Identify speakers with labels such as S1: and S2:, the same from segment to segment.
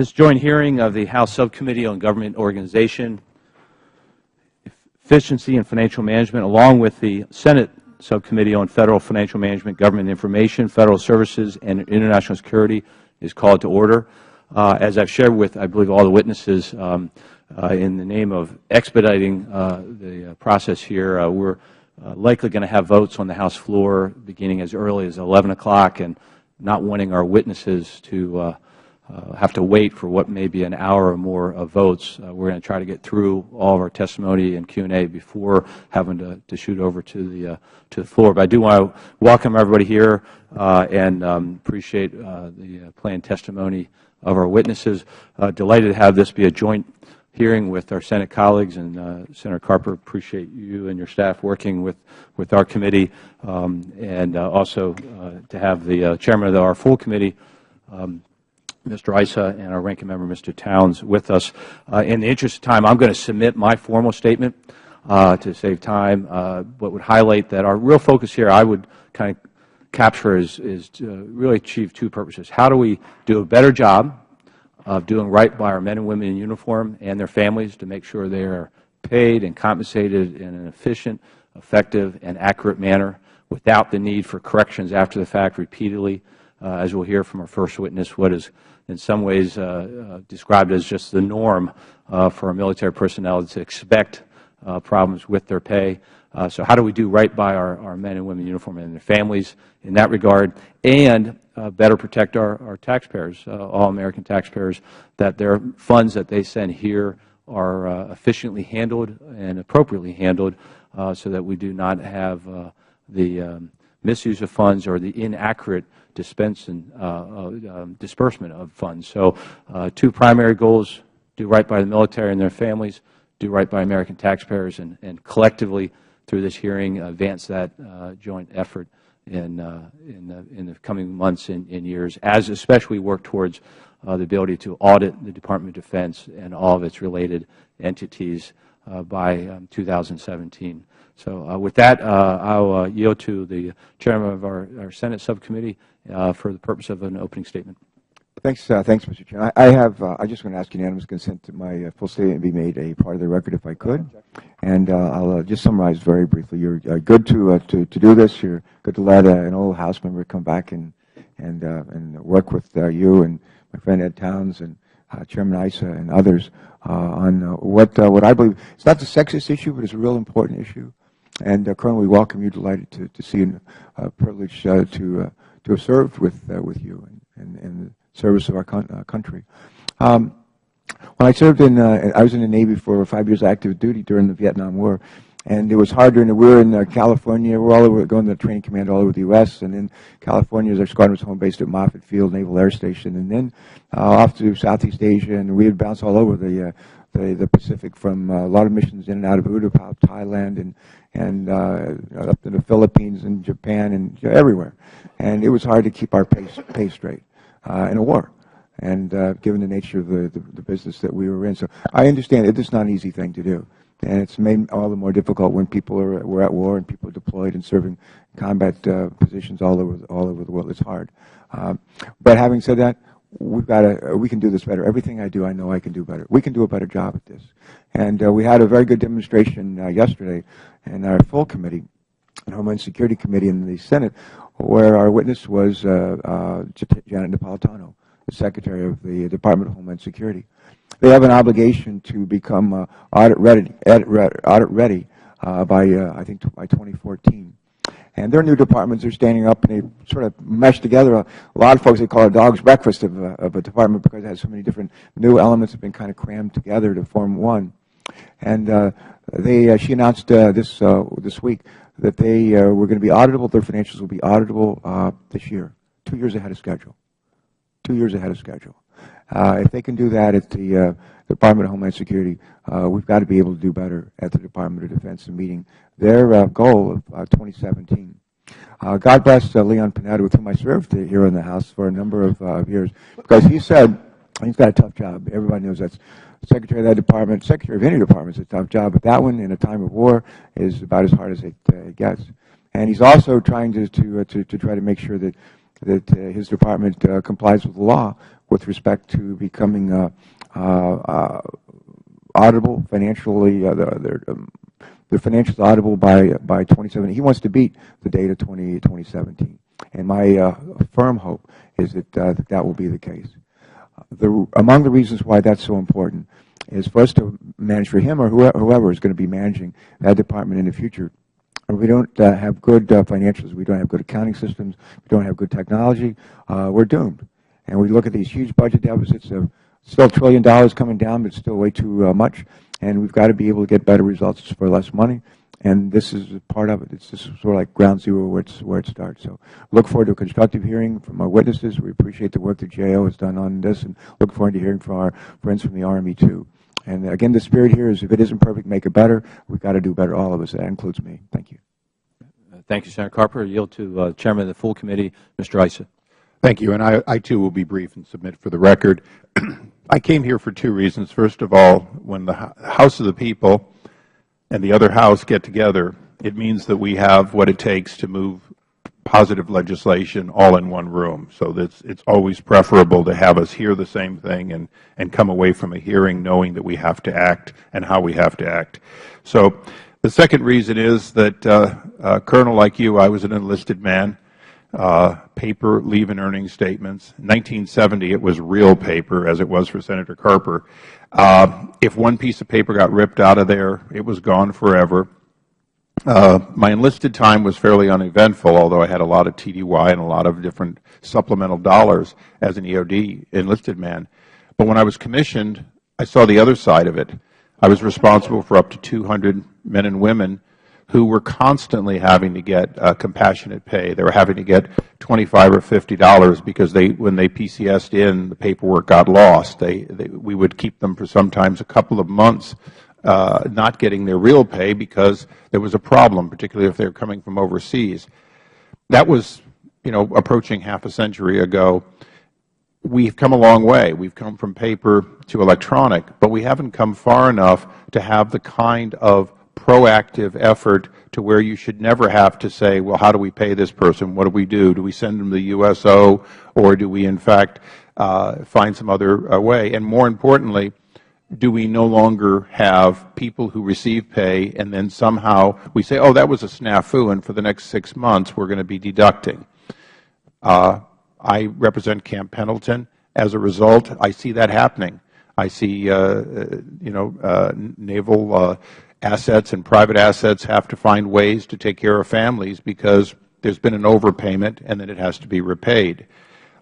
S1: This joint hearing of the House Subcommittee on Government Organization, Efficiency and Financial Management, along with the Senate Subcommittee on Federal Financial Management, Government Information, Federal Services, and International Security is called to order. As I've shared with, I believe, all the witnesses, in the name of expediting the process here, we're likely going to have votes on the House floor beginning as early as 11 o'clock, and not wanting our witnesses to have to wait for what may be an hour or more of votes. We're going to try to get through all of our testimony and Q&A before having to shoot over to the floor. But I do want to welcome everybody here and appreciate the planned testimony of our witnesses. Delighted to have this be a joint hearing with our Senate colleagues, and Senator Carper, appreciate you and your staff working with our committee, and also to have the chairman of our full committee, Mr. Issa, and our ranking member, Mr. Towns, with us. In the interest of time, I'm going to submit my formal statement to save time, but would highlight that our real focus here, I would kind of capture, is to really achieve two purposes. How do we do a better job of doing right by our men and women in uniform and their families to make sure they are paid and compensated in an efficient, effective, and accurate manner without the need for corrections after the fact repeatedly, as we'll hear from our first witness, what is in some ways described as just the norm for our military personnel to expect problems with their pay. So how do we do right by our men and women in uniform and their families in that regard, and better protect our taxpayers, all American taxpayers, that their funds that they send here are efficiently handled and appropriately handled, so that we do not have the misuse of funds or the inaccurate disbursement of funds. So two primary goals: do right by the military and their families, do right by American taxpayers, and collectively through this hearing advance that joint effort in the coming months and years, as especially work towards the ability to audit the Department of Defense and all of its related entities by 2017. So with that, I'll yield to the chairman of our Senate subcommittee for the purpose of an opening statement.
S2: Thanks, Mr. Chairman. I just want to ask unanimous consent to my full statement be made a part of the record, if I could. And I'll just summarize very briefly. You're good to do this. You're good to let an old House member come back and work with you and my friend Ed Towns and Chairman Issa and others on what I believe it's not the sexist issue, but it's a real important issue. And Colonel, we welcome you. Delighted to see and privileged to have served with you and the service of our country. When I served I was in the Navy for 5 years active duty during the Vietnam War, and it was hard during we were in California. We're all over, going to the training command all over the U.S., and in California, our squadron was home based at Moffett Field Naval Air Station, and then off to Southeast Asia, and we would bounce all over the Pacific, from a lot of missions in and out of Utapao, Thailand, and up to the Philippines and Japan and everywhere. And it was hard to keep our pace straight in a war, and given the nature of the business that we were in. So I understand it's not an easy thing to do, and it's made all the more difficult when people were at war and people are deployed and serving combat positions all over the world. It's hard. But having said that, we can do this better. Everything I do, I know I can do better. We can do a better job at this. And we had a very good demonstration yesterday in our full committee, the Homeland Security Committee in the Senate, where our witness was Janet Napolitano, the Secretary of the Department of Homeland Security. They have an obligation to become audit ready by I think by 2014. And their new departments are standing up, and they sort of mesh together. A lot of folks, they call it a dog's breakfast of a department, because it has so many different new elements that have been kind of crammed together to form one. And she announced this week that they were going to be auditable. Their financials will be auditable this year, 2 years ahead of schedule. 2 years ahead of schedule. If they can do that at the Department of Homeland Security, we've got to be able to do better at the Department of Defense in meeting their goal of 2017. God bless Leon Panetta, with whom I served here in the House for a number of years, because he said he's got a tough job. Everybody knows that's Secretary of that department. Secretary of any department is a tough job, but that one in a time of war is about as hard as it gets. And he's also trying to try to make sure that his department complies with the law with respect to becoming auditable financially. The financials auditable by 2017. He wants to beat the date of 2017, and my firm hope is that that will be the case. Among the reasons why that's so important is for us to manage for him or whoever is going to be managing that department in the future. If we don't have good financials, we don't have good accounting systems, we don't have good technology, we're doomed. And we look at these huge budget deficits of still $1 trillion coming down, but still way too much. And we've got to be able to get better results for less money. And this is part of it. It's just sort of like ground zero where it starts. So look forward to a constructive hearing from our witnesses. We appreciate the work that GAO has done on this, and look forward to hearing from our friends from the Army too. And again, the spirit here is if it isn't perfect, make it better. We've got to do better, all of us. That includes me. Thank you.
S1: Thank you, Senator Carper. I yield to Chairman of the full committee, Mr. Issa.
S3: Thank you. And I too will be brief and submit for the record. I came here for two reasons. First of all, when the House of the People and the other House get together, it means that we have what it takes to move positive legislation all in one room. So it's always preferable to have us hear the same thing and come away from a hearing knowing that we have to act and how we have to act. So the second reason is that, Colonel, like you, I was an enlisted man. Paper leave and earnings statements. In 1970, it was real paper, as it was for Senator Carper. If one piece of paper got ripped out of there, it was gone forever. My enlisted time was fairly uneventful, although I had a lot of TDY and a lot of different supplemental dollars as an EOD enlisted man. But when I was commissioned, I saw the other side of it. I was responsible for up to 200 men and women who were constantly having to get compassionate pay. They were having to get $25 or $50 because when they PCS'd in, the paperwork got lost. We would keep them for sometimes a couple of months not getting their real pay because there was a problem, particularly if they were coming from overseas. That was, approaching half a century ago. We've come a long way. We've come from paper to electronic, but we haven't come far enough to have the kind of proactive effort to where you should never have to say, well, how do we pay this person? What do we do? Do we send them to the USO, or do we, in fact, find some other way? And more importantly, do we no longer have people who receive pay and then somehow we say, oh, that was a snafu, and for the next 6 months we're going to be deducting? I represent Camp Pendleton. As a result, I see that happening. I see, naval assets and private assets have to find ways to take care of families because there's been an overpayment and then it has to be repaid.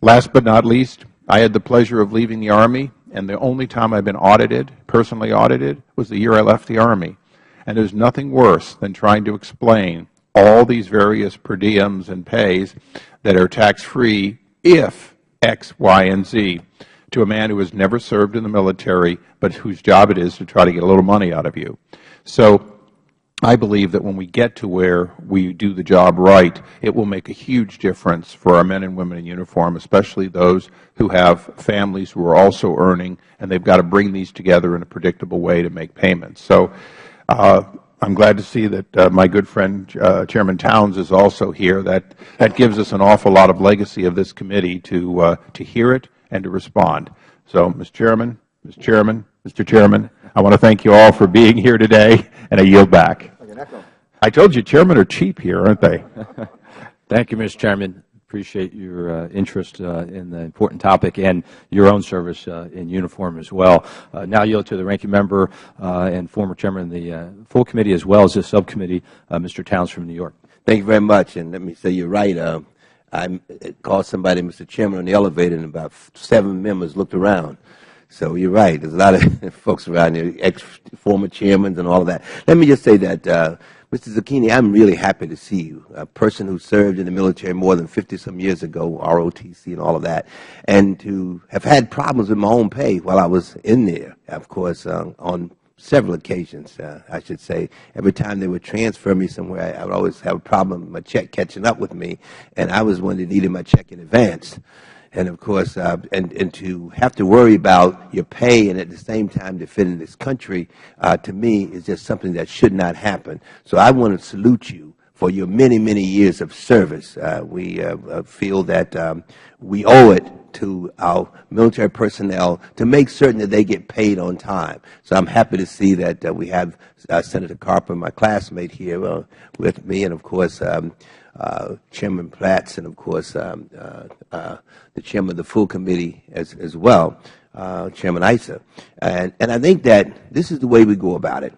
S3: Last but not least, I had the pleasure of leaving the Army, and the only time I've been audited, personally audited, was the year I left the Army. And there's nothing worse than trying to explain all these various per diems and pays that are tax-free if X, Y, and Z to a man who has never served in the military but whose job it is to try to get a little money out of you. So I believe that when we get to where we do the job right, it will make a huge difference for our men and women in uniform, especially those who have families who are also earning, and they've got to bring these together in a predictable way to make payments. So I'm glad to see that my good friend Chairman Towns is also here. That gives us an awful lot of legacy of this committee to hear it and to respond. So, Mr. Chairman, Mr. Chairman, Mr. Chairman, I want to thank you all for being here today, and I yield back. I told you chairmen are cheap here, aren't they?
S1: Thank you, Mr. Chairman. Appreciate your interest in the important topic and your own service in uniform as well. Now yield to the ranking member and former chairman of the full committee as well as the subcommittee, Mr. Towns from New York.
S4: Thank you very much. And let me say you're right. I called somebody Mr. Chairman on the elevator, and about 7 members looked around. So you're right. There's a lot of folks around here, former chairmen and all of that. Let me just say that, Mr. Zucchini, I'm really happy to see you, a person who served in the military more than 50-some years ago, ROTC and all of that, and to have had problems with my own pay while I was in there, of course, on several occasions, I should say. Every time they would transfer me somewhere, I would always have a problem with my check catching up with me, and I was one that needed my check in advance. And of course, and to have to worry about your pay and at the same time defending this country, to me, is just something that should not happen. So I want to salute you for your many, many years of service. We feel that we owe it to our military personnel to make certain that they get paid on time. So I'm happy to see that we have Senator Carper, my classmate, here with me, and of course Chairman Platts, and of course the Chairman of the full committee as well, Chairman Issa. And I think that this is the way we go about it,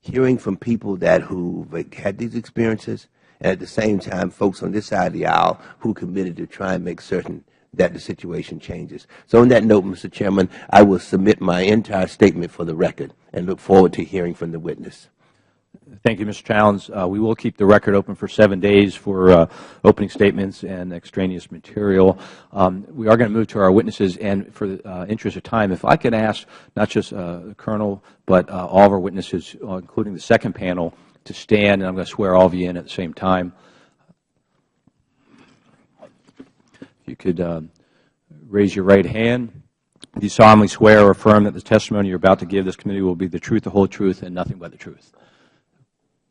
S4: hearing from people who had these experiences, and at the same time folks on this side of the aisle who committed to try and make certain that the situation changes. So on that note, Mr. Chairman, I will submit my entire statement for the record and look forward to hearing from the witness.
S1: Thank you, Mr. Challenge. We will keep the record open for 7 days for opening statements and extraneous material. We are going to move to our witnesses, and for the interest of time, if I could ask not just the Colonel, but all of our witnesses, including the second panel, to stand, and I'm going to swear all of you in at the same time. If you could raise your right hand. Do you solemnly swear or affirm that the testimony you're about to give this committee will be the truth, the whole truth, and nothing but the truth?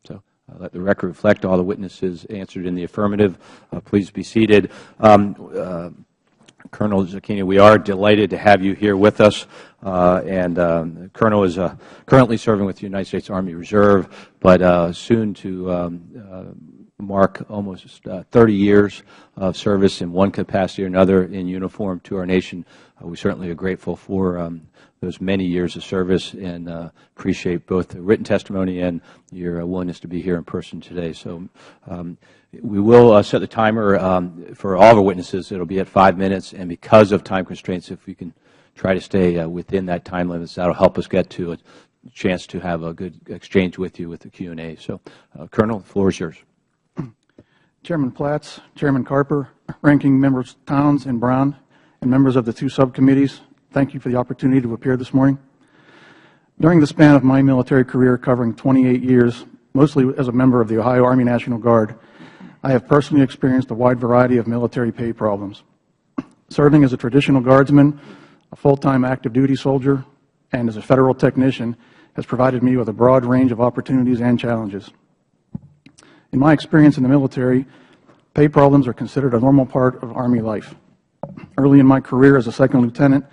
S1: So let the record reflect all the witnesses answered in the affirmative. Please be seated. Colonel Zucchini, we are delighted to have you here with us. The Colonel is currently serving with the United States Army Reserve, but soon to mark almost 30 years of service in one capacity or another in uniform to our nation. We certainly are grateful for those many years of service and appreciate both the written testimony and your willingness to be here in person today. So we will set the timer for all of our witnesses. It will be at 5 minutes, and because of time constraints, if we can try to stay within that time limits, that will help us get to a chance to have a good exchange with you with the Q&A. So, Colonel, the floor is yours.
S5: Chairman Platts, Chairman Carper, Ranking Members Towns and Brown, and members of the two subcommittees, thank you for the opportunity to appear this morning. During the span of my military career covering 28 years, mostly as a member of the Ohio Army National Guard, I have personally experienced a wide variety of military pay problems. Serving as a traditional guardsman, a full-time active duty soldier, and as a federal technician has provided me with a broad range of opportunities and challenges. In my experience in the military, pay problems are considered a normal part of Army life. Early in my career as a second lieutenant,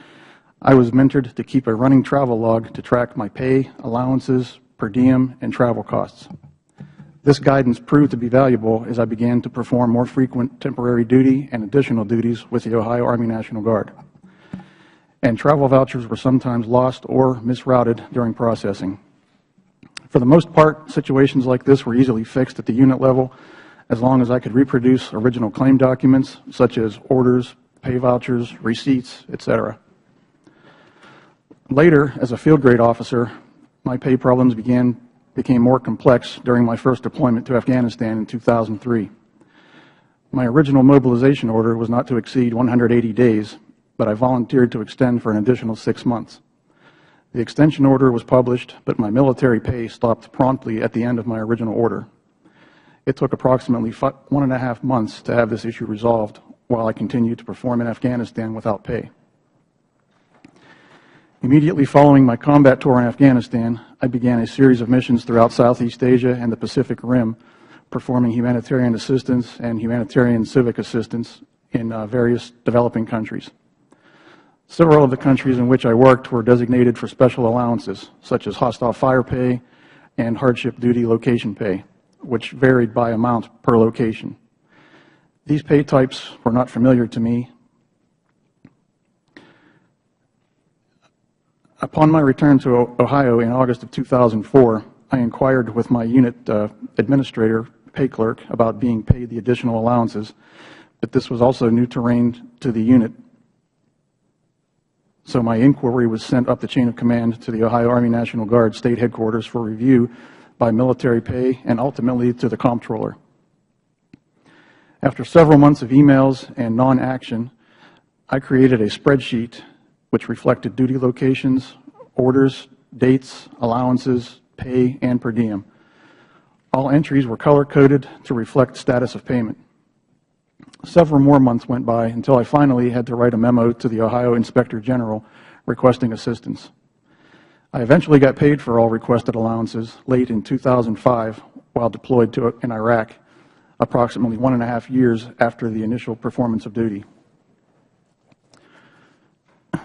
S5: I was mentored to keep a running travel log to track my pay, allowances, per diem, and travel costs. This guidance proved to be valuable as I began to perform more frequent temporary duty and additional duties with the Ohio Army National Guard. And travel vouchers were sometimes lost or misrouted during processing. For the most part, situations like this were easily fixed at the unit level as long as I could reproduce original claim documents such as orders, pay vouchers, receipts, etc. Later, as a field grade officer, my pay problems became more complex during my first deployment to Afghanistan in 2003. My original mobilization order was not to exceed 180 days, but I volunteered to extend for an additional 6 months. The extension order was published, but my military pay stopped promptly at the end of my original order. It took approximately 1.5 months to have this issue resolved while I continued to perform in Afghanistan without pay. Immediately following my combat tour in Afghanistan, I began a series of missions throughout Southeast Asia and the Pacific Rim, performing humanitarian assistance and humanitarian civic assistance in various developing countries. Several of the countries in which I worked were designated for special allowances, such as hostile fire pay and hardship duty location pay, which varied by amount per location. These pay types were not familiar to me. Upon my return to Ohio in August of 2004, I inquired with my unit administrator, pay clerk, about being paid the additional allowances, but this was also new terrain to the unit. So my inquiry was sent up the chain of command to the Ohio Army National Guard State Headquarters for review by military pay and ultimately to the comptroller. After several months of emails and non-action, I created a spreadsheet which reflected duty locations, orders, dates, allowances, pay, and per diem. All entries were color-coded to reflect status of payment. Several more months went by until I finally had to write a memo to the Ohio Inspector General requesting assistance. I eventually got paid for all requested allowances late in 2005 while deployed in Iraq, approximately 1.5 years after the initial performance of duty.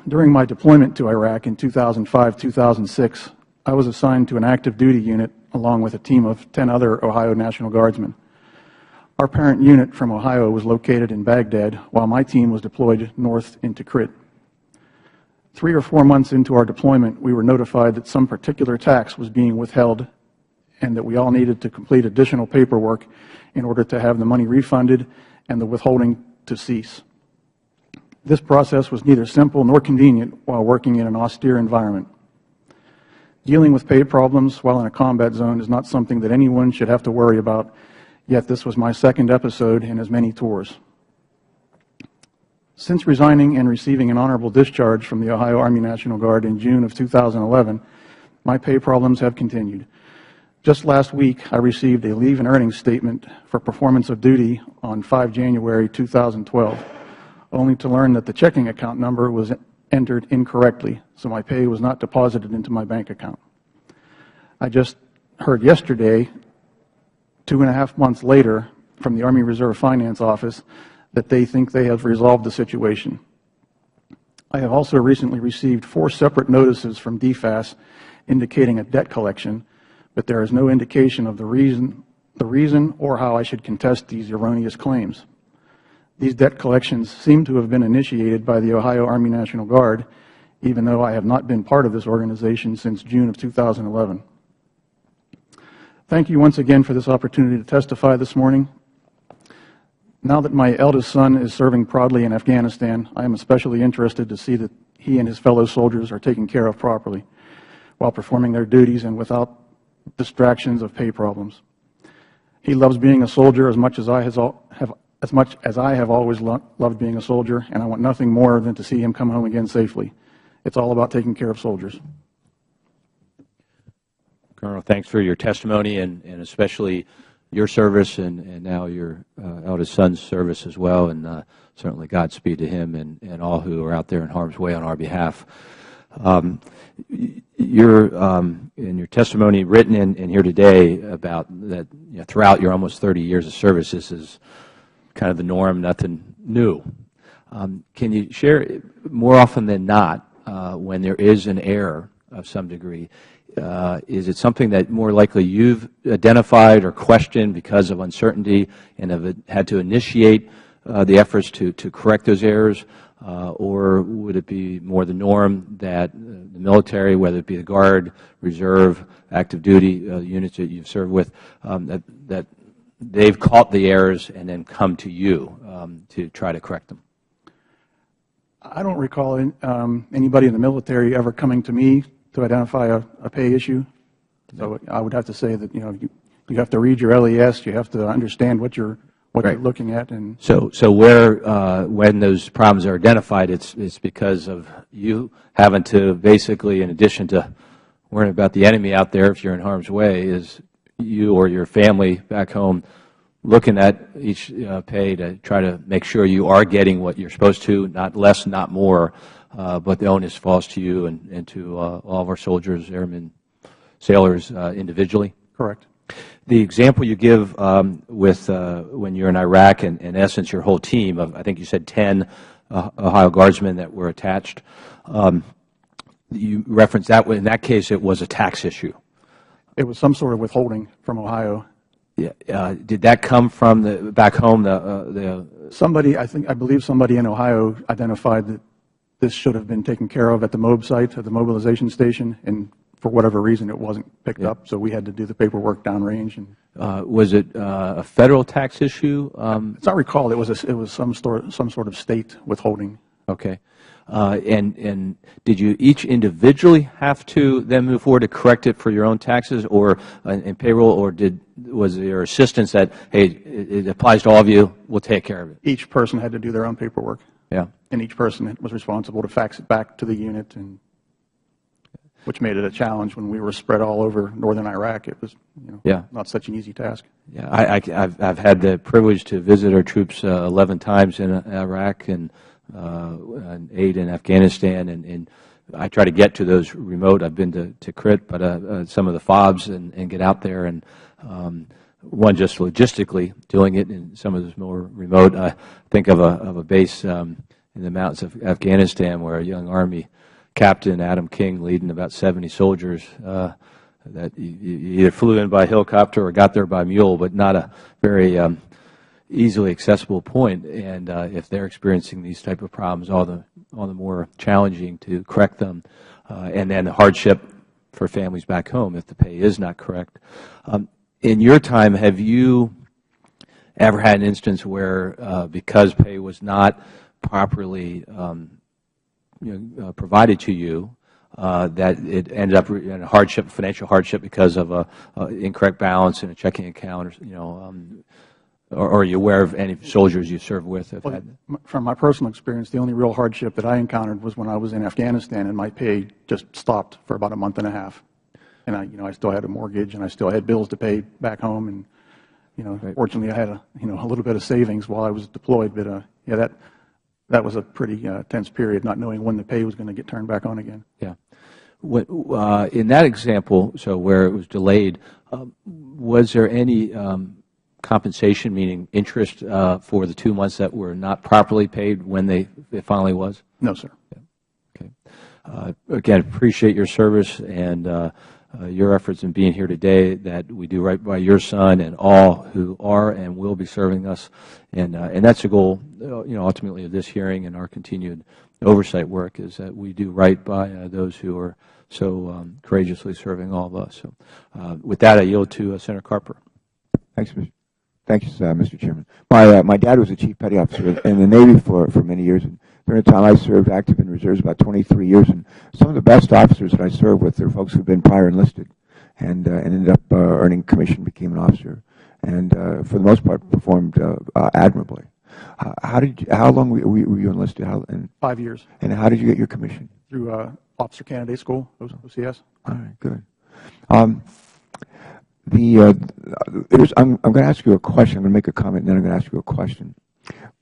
S5: During my deployment to Iraq in 2005-2006, I was assigned to an active duty unit along with a team of 10 other Ohio National Guardsmen. Our parent unit from Ohio was located in Baghdad, while my team was deployed north into Tikrit. 3 or 4 months into our deployment, we were notified that some particular tax was being withheld and that we all needed to complete additional paperwork in order to have the money refunded and the withholding to cease. This process was neither simple nor convenient while working in an austere environment. Dealing with pay problems while in a combat zone is not something that anyone should have to worry about, yet this was my second episode in as many tours. Since resigning and receiving an honorable discharge from the Ohio Army National Guard in June of 2011, my pay problems have continued. Just last week, I received a leave and earnings statement for performance of duty on 5 January 2012, only to learn that the checking account number was entered incorrectly, so my pay was not deposited into my bank account. I just heard yesterday, 2.5 months later, from the Army Reserve Finance Office that they think they have resolved the situation. I have also recently received 4 separate notices from DFAS indicating a debt collection, but there is no indication of the reason or how I should contest these erroneous claims. These debt collections seem to have been initiated by the Ohio Army National Guard, even though I have not been part of this organization since June of 2011. Thank you once again for this opportunity to testify this morning. Now that my eldest son is serving proudly in Afghanistan, I am especially interested to see that he and his fellow soldiers are taken care of properly while performing their duties and without distractions of pay problems. He loves being a soldier as much as I have always loved being a soldier, and I want nothing more than to see him come home again safely. It's all about taking care of soldiers.
S1: Colonel, thanks for your testimony and especially your service and now your eldest son's service as well, and certainly Godspeed to him and all who are out there in harm's way on our behalf. In your testimony written in here today about that, throughout your almost 30 years of service, this is kind of the norm, nothing new. Can you share, more often than not, when there is an error of some degree, is it something that more likely you've identified or questioned because of uncertainty and have had to initiate the efforts to correct those errors, or would it be more the norm that the military, whether it be the Guard, Reserve, active duty units that you've served with, that they've caught the errors and then come to you to try to correct them?
S5: I don't recall anybody in the military ever coming to me to identify a pay issue. So I would have to say that you have to read your LES, you have to understand what you're looking at, and
S1: so where when those problems are identified, it's because of you having to basically, in addition to worrying about the enemy out there if you're in harm's way, is you or your family back home looking at each pay to try to make sure you are getting what you're supposed to, not less, not more, but the onus falls to you and to all of our soldiers, airmen, sailors individually?
S5: Correct.
S1: The example you give with when you're in Iraq, and in essence your whole team of, I think you said 10 Ohio Guardsmen that were attached, you referenced that in that case it was a tax issue.
S5: It was some sort of withholding from Ohio.
S1: Yeah. Did that come from back home?
S5: Somebody, I believe somebody in Ohio identified that this should have been taken care of at the MOB site, at the mobilization station, and for whatever reason it wasn't picked up, so we had to do the paperwork downrange. And
S1: was it a federal tax issue?
S5: As I recall, it was some sort of state withholding.
S1: Okay. And did you each individually have to then move forward to correct it for your own taxes or in payroll, or was there assistance that, hey, it applies to all of you, we'll take care of it?
S5: Each person had to do their own paperwork.
S1: Yeah.
S5: And each person was responsible to fax it back to the unit, and which made it a challenge when we were spread all over northern Iraq. It was not such an easy task.
S1: Yeah, I've had the privilege to visit our troops 11 times in Iraq and 8 in Afghanistan, and I try to get to those remote. I've been to Tikrit, but some of the FOBs and get out there, and one, just logistically doing it in some of this more remote. I think of a base in the mountains of Afghanistan where a young Army captain, Adam King, leading about 70 soldiers, that you either flew in by helicopter or got there by mule, but not a very easily accessible point. And if they're experiencing these type of problems, all the more challenging to correct them, and then the hardship for families back home if the pay is not correct. In your time, have you ever had an instance where because pay was not properly provided to you, that it ended up in a hardship, financial hardship, because of a incorrect balance in a checking account, or are you aware of any soldiers you served with?
S5: Well, from my personal experience, the only real hardship that I encountered was when I was in Afghanistan and my pay just stopped for about a month and a half. And I still had a mortgage and I still had bills to pay back home, and
S1: Right.
S5: fortunately I had a little bit of savings while I was deployed. But yeah, that was a pretty tense period, not knowing when the pay was going to get turned back on again.
S1: Yeah. In that example, so where it was delayed, was there any compensation, meaning interest, for the 2 months that were not properly paid when it finally was?
S5: No, sir.
S1: Okay. Again, appreciate your service and your efforts in being here today, that we do right by your son and all who are and will be serving us. And that's the goal, ultimately, of this hearing and our continued oversight work, is that we do right by those who are so courageously serving all of us. So with that, I yield to Senator Carper.
S2: Thanks, Mr. Chairman. My dad was a chief petty officer in the Navy for many years. And during the time I served active in reserves, about 23 years, and some of the best officers that I served with are folks who've been prior enlisted and ended up earning commission, became an officer, and for the most part performed admirably. How long were you enlisted?
S5: 5 years.
S2: And how did you get your commission?
S5: Through Officer Candidate School, OCS.
S2: All right, good. I'm going to ask you a question. I'm going to make a comment, and then I'm going to ask you a question.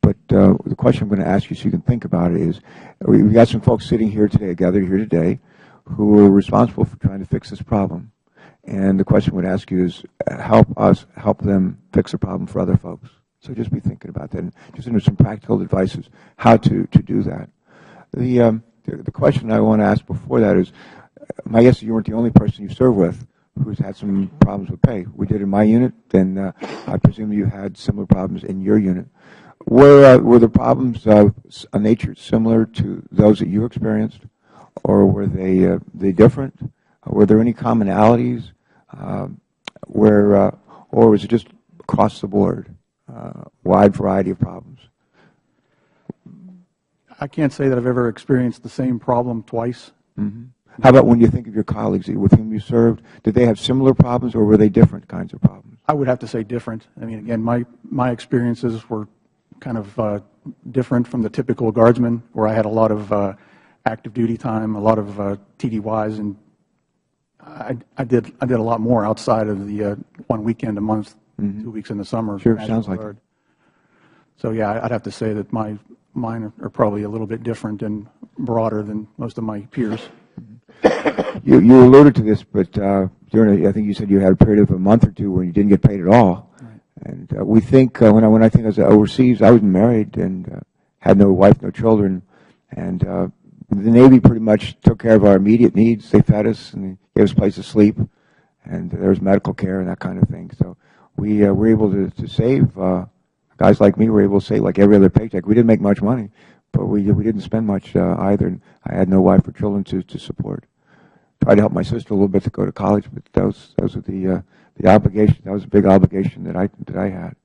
S2: But the question I'm going to ask you, so you can think about it, is we've got some folks sitting here today, gathered here today, who are responsible for trying to fix this problem. And the question I'm going to ask you is, help them fix a problem for other folks. So just be thinking about that, and just into some practical advice is how to do that. The question I want to ask before that is, my guess is you weren't the only person you served with who's had some problems with pay. We did in my unit, then I presume you had similar problems in your unit. Were the problems of a nature similar to those that you experienced, or were they different? Were there any commonalities, or was it just across the board, wide variety of problems?
S5: I can't say that I've ever experienced the same problem twice.
S2: Mm-hmm. How about when you think of your colleagues with whom you served? Did they have similar problems, or were they different kinds of problems?
S5: I would have to say different. I mean, again, my experiences were kind of different from the typical guardsman, where I had a lot of active duty time, a lot of TDYs, and I did a lot more outside of the 1 weekend a month, 2 weeks in the summer.
S2: Sure, sounds like it.
S5: So yeah, I'd have to say that mine are probably a little bit different and broader than most of my peers.
S2: You alluded to this, but during I think you said you had a period of a month or two where you didn't get paid at all.
S5: Right.
S2: And we think, when I think I was overseas, I was married and had no wife, no children, and the Navy pretty much took care of our immediate needs. They fed us and they gave us a place to sleep, and there was medical care and that kind of thing. So we were able to save. Guys like me were able to save like every other paycheck. We didn't make much money, but we didn't spend much either. And I had no wife or children to support. Tried to help my sister a little bit to go to college, but those are the obligation. That was a big obligation that I had.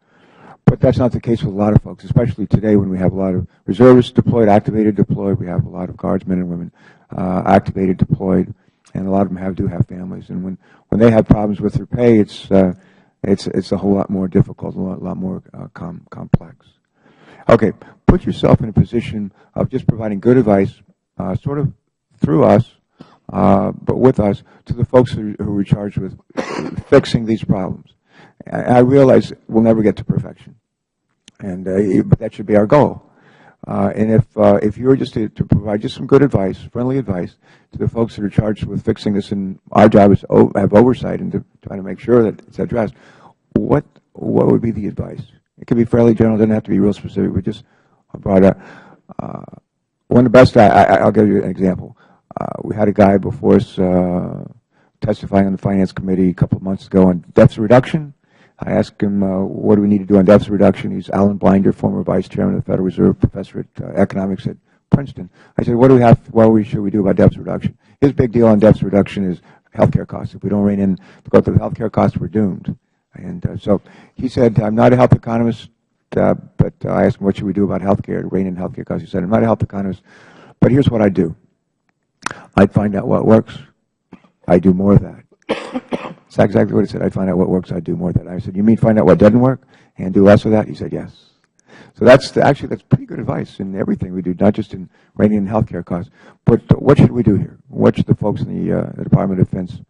S2: But that's not the case with a lot of folks, especially today when we have a lot of reservists deployed, activated deployed. We have a lot of guardsmen and women activated deployed, and a lot of them do have families. And when they have problems with their pay, it's a whole lot more difficult, a lot more complex. Okay, put yourself in a position of just providing good advice, sort of through us, but with us, to the folks who are charged with fixing these problems. I realize we'll never get to perfection, but that should be our goal. And if you were just to provide just some good advice, friendly advice, to the folks that are charged with fixing this, and our job is to have oversight and to try to make sure that it's addressed, what would be the advice? It could be fairly general, it doesn't have to be real specific, but just brought up. One of the best, I'll give you an example. We had a guy before us testifying on the Finance Committee a couple of months ago on deficit reduction. I asked him, what do we need to do on deficit reduction? He's Alan Blinder, former Vice Chairman of the Federal Reserve, professor at economics at Princeton. I said, what should we do about deficit reduction? His big deal on deficit reduction is healthcare costs. If we don't rein in the growth of healthcare costs, we're doomed. And so he said, I'm not a health economist, but I asked him, what should we do about healthcare, to rein in healthcare costs? He said, I'm not a health economist, but here's what I do. I'd find out what works. I do more of that. That's exactly what he said. I'd find out what works. I'd do more of that. I said, you mean find out what doesn't work and do less of that? He said, yes. So actually, that's pretty good advice in everything we do, not just in reining in healthcare costs. But what should we do here? What should the folks in the Department of Defense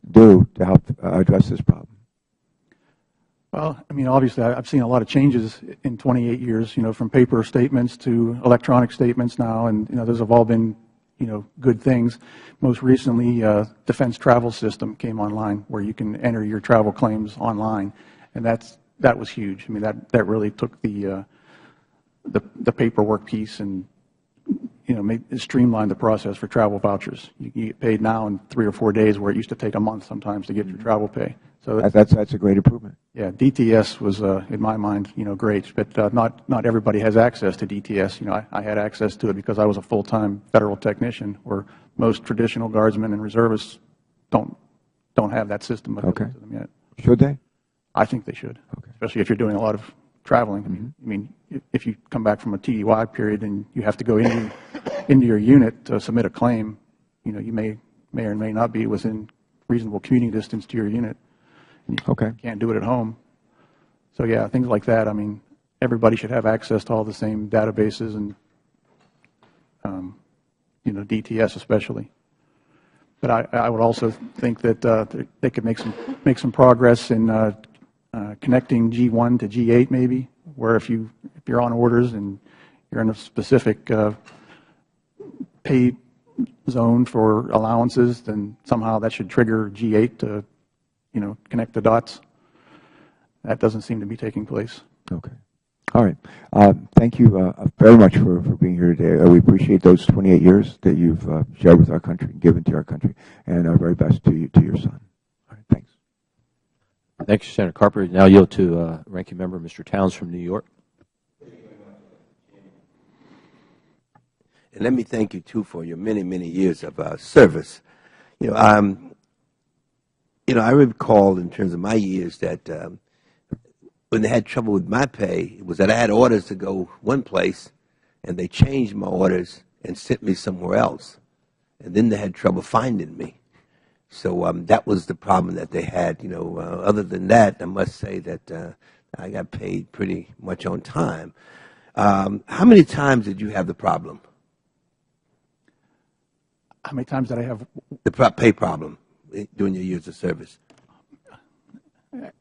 S2: do to help address this problem?
S5: Well, I mean, obviously, I've seen a lot of changes in 28 years, from paper statements to electronic statements now, and, those have all been, good things. Most recently, Defense Travel System came online where you can enter your travel claims online, and that was huge. I mean, that really took the paperwork piece and, streamlined the process for travel vouchers. You get paid now in 3 or 4 days where it used to take a month sometimes to get your travel pay. So
S2: that's a great improvement.
S5: Yeah, DTS was, in my mind, great, but not everybody has access to DTS. I had access to it because I was a full-time federal technician, where most traditional guardsmen and reservists don't have that system available to them yet.
S2: Should they?
S5: I think they should, especially if you're doing a lot of traveling. I mean, if you come back from a TDY period and you have to go into your unit to submit a claim, you may or may not be within reasonable commuting distance to your unit. You can't do it at home. So, yeah, things like that. I mean, everybody should have access to all the same databases and, DTS especially. But I would also think that they could make some progress in connecting G1 to G8 maybe, where if you're on orders and you're in a specific pay zone for allowances, then somehow that should trigger G8 to connect the dots. That doesn't seem to be taking place.
S2: Okay. All right. Thank you very much for being here today. We appreciate those 28 years that you've shared with our country, given to our country, and our very best to your son. All right. Thanks.
S1: Thank you, Senator Carper. Now yield to Ranking Member Mr. Towns from New York.
S4: And let me thank you, too, for your many, many years of service. I recall in terms of my years that when they had trouble with my pay, it was that I had orders to go one place, and they changed my orders and sent me somewhere else. And then they had trouble finding me. So that was the problem that they had. Other than that, I must say that I got paid pretty much on time. How many times did you have the problem?
S5: How many times did I have
S4: the pay problem during your years of service?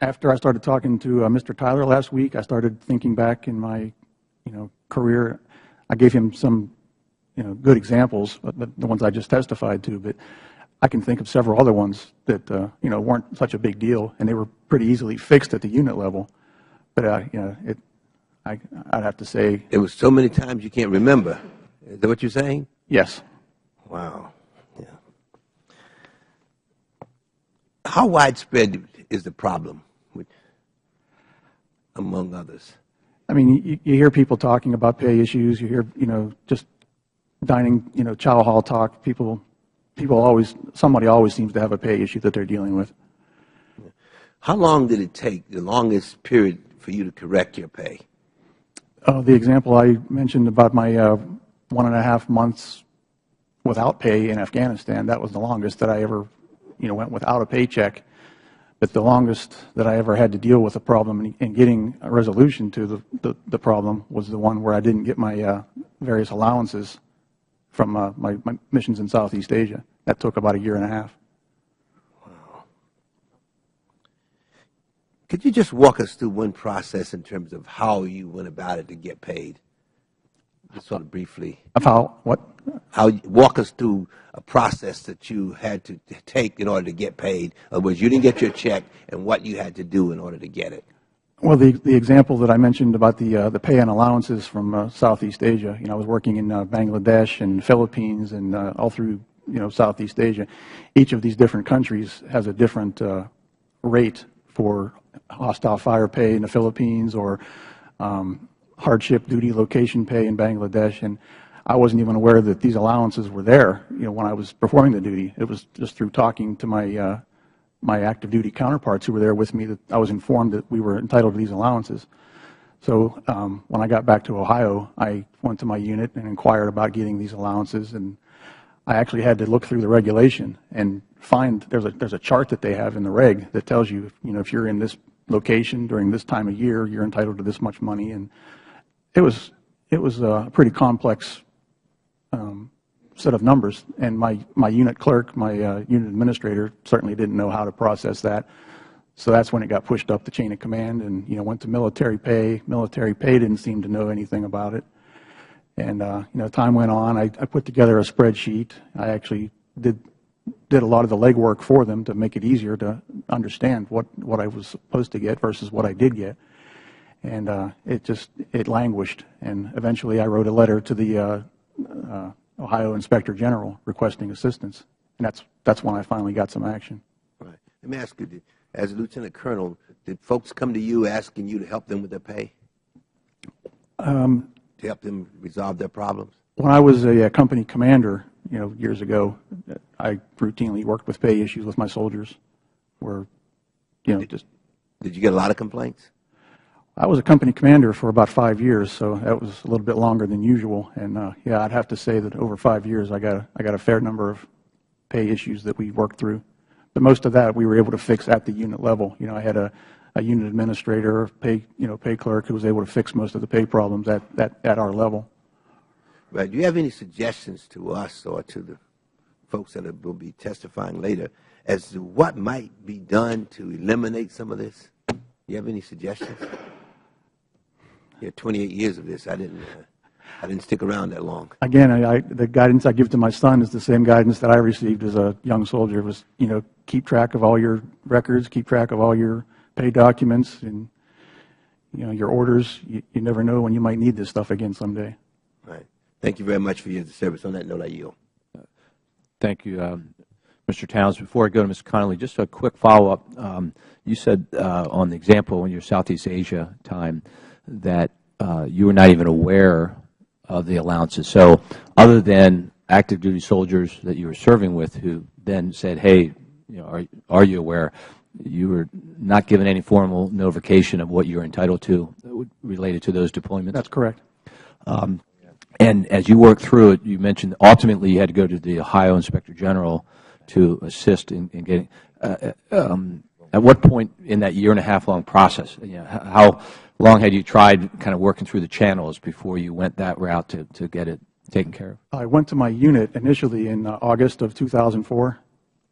S5: After I started talking to Mr. Tyler last week, I started thinking back in my, career. I gave him some, good examples, the ones I just testified to, but I can think of several other ones that, weren't such a big deal, and they were pretty easily fixed at the unit level. But, I'd have to say.
S4: It was so many times you can't remember. Is that what you're saying?
S5: Yes.
S4: Wow. Yeah. How widespread is the problem, among others?
S5: I mean, you hear people talking about pay issues. You hear, just dining, chow hall talk. Somebody always seems to have a pay issue that they're dealing with.
S4: How long did it take, the longest period for you to correct your pay?
S5: The example I mentioned about my 1.5 months without pay in Afghanistan, that was the longest that I ever, went without a paycheck. But the longest that I ever had to deal with a problem and getting a resolution to the problem was the one where I didn't get my various allowances from my missions in Southeast Asia. That took about 1.5 years.
S4: Wow. Could you just walk us through one process in terms of how you went about it to get paid? Just sort of briefly.
S5: Of how, what?
S4: Walk us through a process that you had to take in order to get paid. In other words, you didn't get your check, and what you had to do in order to get it.
S5: Well, the example that I mentioned about the pay and allowances from Southeast Asia, I was working in Bangladesh and Philippines and all through, Southeast Asia. Each of these different countries has a different rate for hostile fire pay in the Philippines or hardship duty location pay in Bangladesh. And I wasn't even aware that these allowances were there, when I was performing the duty. It was just through talking to my active duty counterparts who were there with me that I was informed that we were entitled to these allowances. So when I got back to Ohio, I went to my unit and inquired about getting these allowances, and I actually had to look through the regulation and find there's a chart that they have in the reg that tells you, if you're in this location during this time of year, you're entitled to this much money. And it was a pretty complex set of numbers, and my unit clerk, my unit administrator, certainly didn't know how to process that. So that's when it got pushed up the chain of command, and went to military pay. Military pay didn't seem to know anything about it, and time went on. I put together a spreadsheet. I actually did a lot of the legwork for them to make it easier to understand what I was supposed to get versus what I did get, and it languished. And eventually, I wrote a letter to the Ohio Inspector General requesting assistance, and that's when I finally got some action.
S4: Right. Let me ask you, as a Lieutenant Colonel, did folks come to you asking you to help them with their pay? To help them resolve their problems?
S5: When I was a company commander, years ago, I routinely worked with pay issues with my soldiers.
S4: Did you get a lot of complaints?
S5: I was a company commander for about 5 years, so that was a little bit longer than usual. And yeah, I'd have to say that over 5 years, I got a fair number of pay issues that we worked through. But most of that we were able to fix at the unit level. I had a unit administrator, pay clerk who was able to fix most of the pay problems at our level.
S4: Right. Do you have any suggestions to us or to the folks that will be testifying later as to what might be done to eliminate some of this? Do you have any suggestions? Yeah, 28 years of this. I didn't stick around that long.
S5: Again, the guidance I give to my son is the same guidance that I received as a young soldier. Was keep track of all your records, keep track of all your pay documents, and your orders. You never know when you might need this stuff again someday.
S4: Right. Thank you very much for your service. On that note, I yield.
S1: Thank you, Mr. Towns. Before I go to Ms. Connolly, just a quick follow-up. You said on the example in your Southeast Asia time that you were not even aware of the allowances. So other than active duty soldiers that you were serving with who then said, hey, are you aware, you were not given any formal notification of what you were entitled to related to those deployments? That's
S5: correct.
S1: And as you worked through it, you mentioned ultimately you had to go to the Ohio Inspector General to assist in getting at what point in that year-and-a-half-long process, how long had you tried kind of working through the channels before you went that route to get it taken care of?
S5: I went to my unit initially in August of 2004,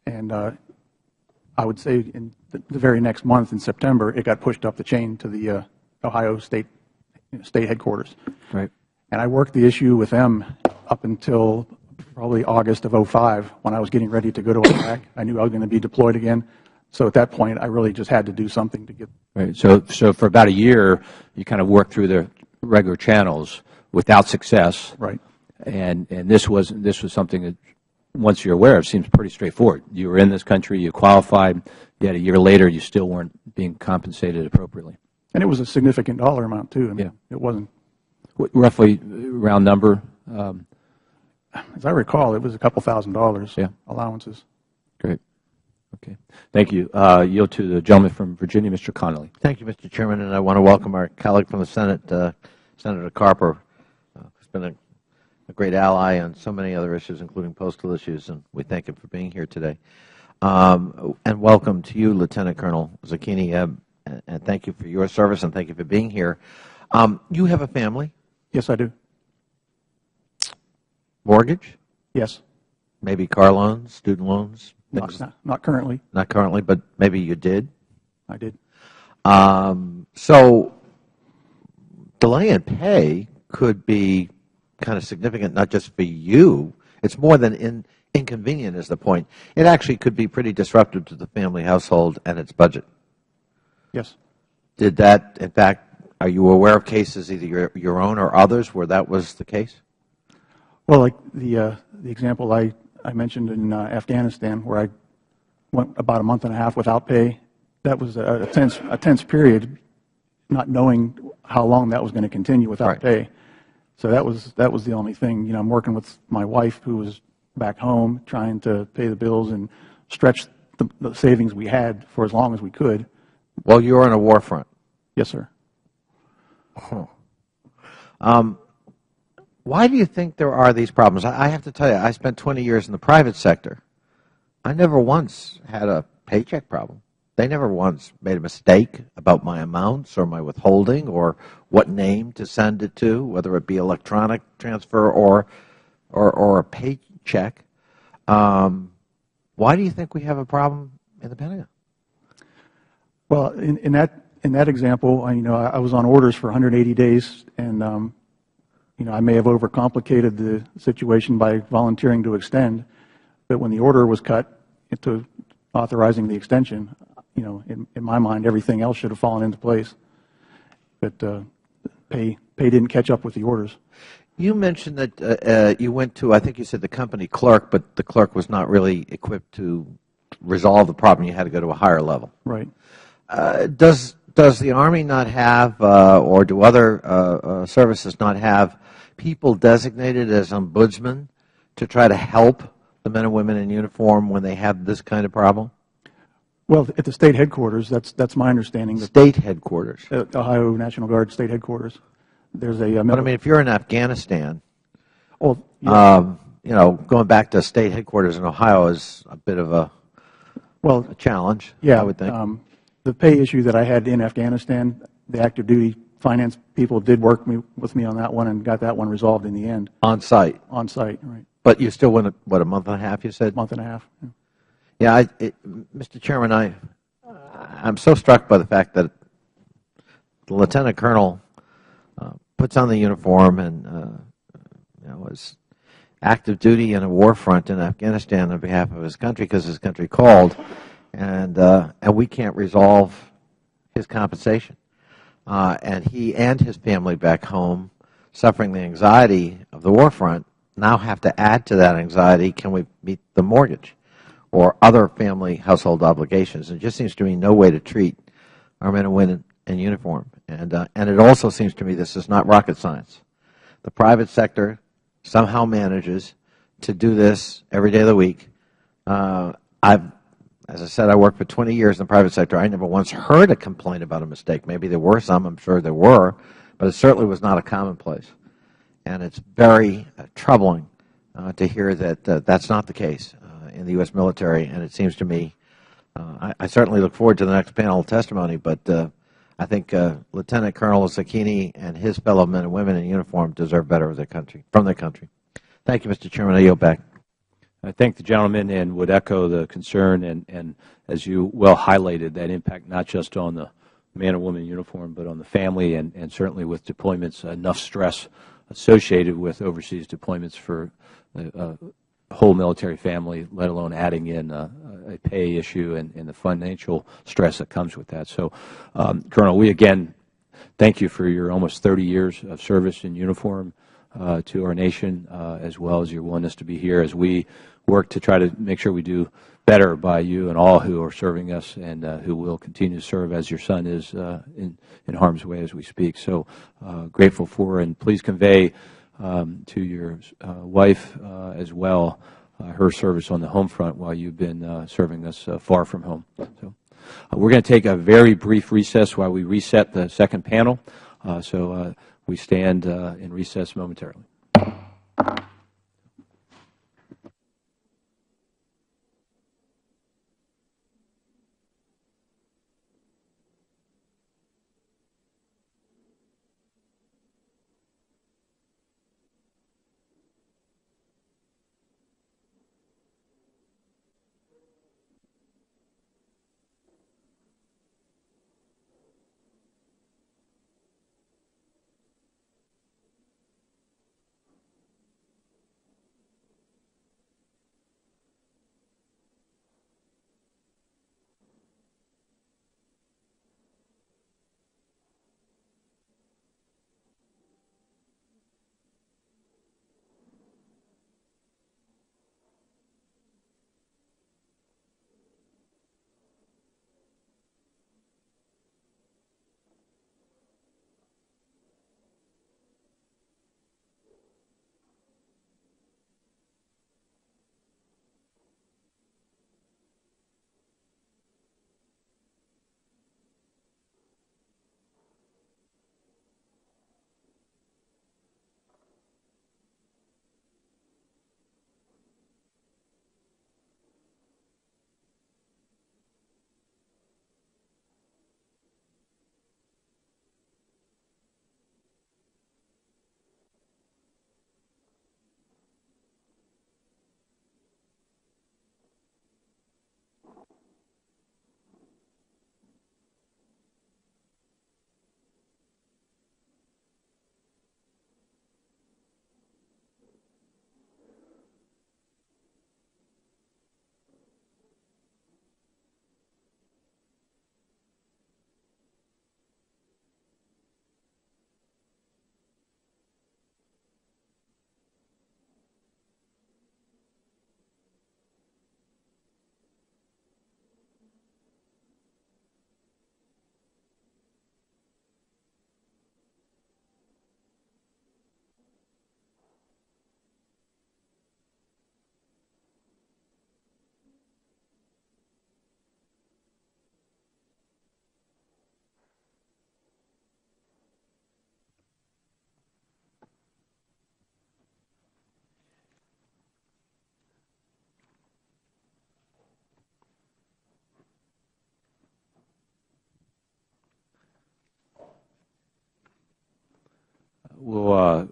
S5: and I would say in the very next month in September, it got pushed up the chain to the Ohio State headquarters.
S1: Right.
S5: And I worked the issue with them up until probably August of 2005 when I was getting ready to go to Iraq. I knew I was going to be deployed again. So at that point, I really just had to do something to get.
S1: Right. So for about a year, you kind of worked through the regular channels without success.
S5: Right.
S1: And this was something that, once you're aware of, seems pretty straightforward. You were in this country, you qualified, yet a year later, you still weren't being compensated appropriately.
S5: And it was a significant dollar amount, too. I mean, it wasn't.
S1: Roughly round number?
S5: As I recall, it was a couple $1,000 allowances.
S1: Great. Okay. Thank you. Yield to the gentleman from Virginia, Mr. Connolly.
S6: Thank you, Mr. Chairman, and I want to welcome our colleague from the Senate, Senator Carper, who's been a great ally on so many other issues, including postal issues, and we thank him for being here today. And welcome to you, Lieutenant Colonel Zucchini, and thank you for your service, and thank you for being here. You have a family?
S5: Yes, I do.
S6: Mortgage?
S5: Yes.
S6: Maybe car loans, student loans?
S5: Not currently.
S6: Not currently, but maybe you did?
S5: I did.
S6: So delay in pay could be kind of significant, not just for you. It's more than inconvenient is the point. It actually could be pretty disruptive to the family household and its budget.
S5: Yes.
S6: Did that, in fact, are you aware of cases, either your own or others, where that was the case?
S5: Well, like the example I mentioned in Afghanistan, where I went about a month and a half without pay. That was a tense period, not knowing how long that was going to continue without pay. So that was the only thing. You know, I'm working with my wife, who was back home, trying to pay the bills and stretch the savings we had for as long as we could.
S6: Well, you were on a war front.
S5: Yes, sir.
S6: Why do you think there are these problems? I have to tell you, I spent 20 years in the private sector. I never once had a paycheck problem. They never once made a mistake about my amounts or my withholding or what name to send it to, whether it be electronic transfer or a paycheck. Why do you think we have a problem in the Pentagon?
S5: Well, in that example, I was on orders for 180 days, and I may have overcomplicated the situation by volunteering to extend, but when the order was cut to authorizing the extension, in my mind, everything else should have fallen into place. But pay didn't catch up with the orders.
S6: You mentioned that you went to, I think you said the company clerk, but the clerk was not really equipped to resolve the problem. You had to go to a higher level.
S5: Right.
S6: Does the Army not have, or do other services not have, people designated as ombudsmen to try to help the men and women in uniform when they have this kind of problem?
S5: Well, at the state headquarters, that's my understanding.
S6: State headquarters?
S5: Ohio National Guard state headquarters. There's a.
S6: But I mean, if you're in Afghanistan,
S5: oh, yeah.
S6: Going back to state headquarters in Ohio is a bit of a challenge.
S5: Yeah,
S6: I would think.
S5: The pay issue that I had in Afghanistan, the active duty finance people did work with me on that one and got that one resolved in the end.
S6: On site?
S5: On site, right.
S6: But you still went, what, a month and a half, you said?
S5: Month and a half.
S6: Yeah, Mr. Chairman, I'm so struck by the fact that the lieutenant colonel puts on the uniform and was active duty in a war front in Afghanistan on behalf of his country because his country called, and we can't resolve his compensation. And he and his family back home, suffering the anxiety of the war front, now have to add to that anxiety, can we meet the mortgage or other family household obligations? It just seems to me no way to treat our men and women in uniform. And it also seems to me this is not rocket science. The private sector somehow manages to do this every day of the week. As I said, I worked for 20 years in the private sector. I never once heard a complaint about a mistake. Maybe there were some. I'm sure there were. But it certainly was not a commonplace. And it's very troubling to hear that that's not the case in the U.S. military. And it seems to me, I certainly look forward to the next panel testimony, but I think Lieutenant Colonel Zucchini and his fellow men and women in uniform deserve better of their country, from their country. Thank you, Mr. Chairman. I yield back.
S1: I thank the gentleman and would echo the concern and as you well highlighted, that impact not just on the man or woman in uniform, but on the family and certainly with deployments, enough stress associated with overseas deployments for the whole military family, let alone adding in a pay issue and the financial stress that comes with that. So, Colonel, we again thank you for your almost 30 years of service in uniform to our nation, as well as your willingness to be here as we work to try to make sure we do better by you and all who are serving us and who will continue to serve as your son is in harm's way as we speak. So grateful for, and please convey to your wife as well her service on the home front while you've been serving us far from home. So we're going to take a very brief recess while we reset the second panel. So we stand in recess momentarily.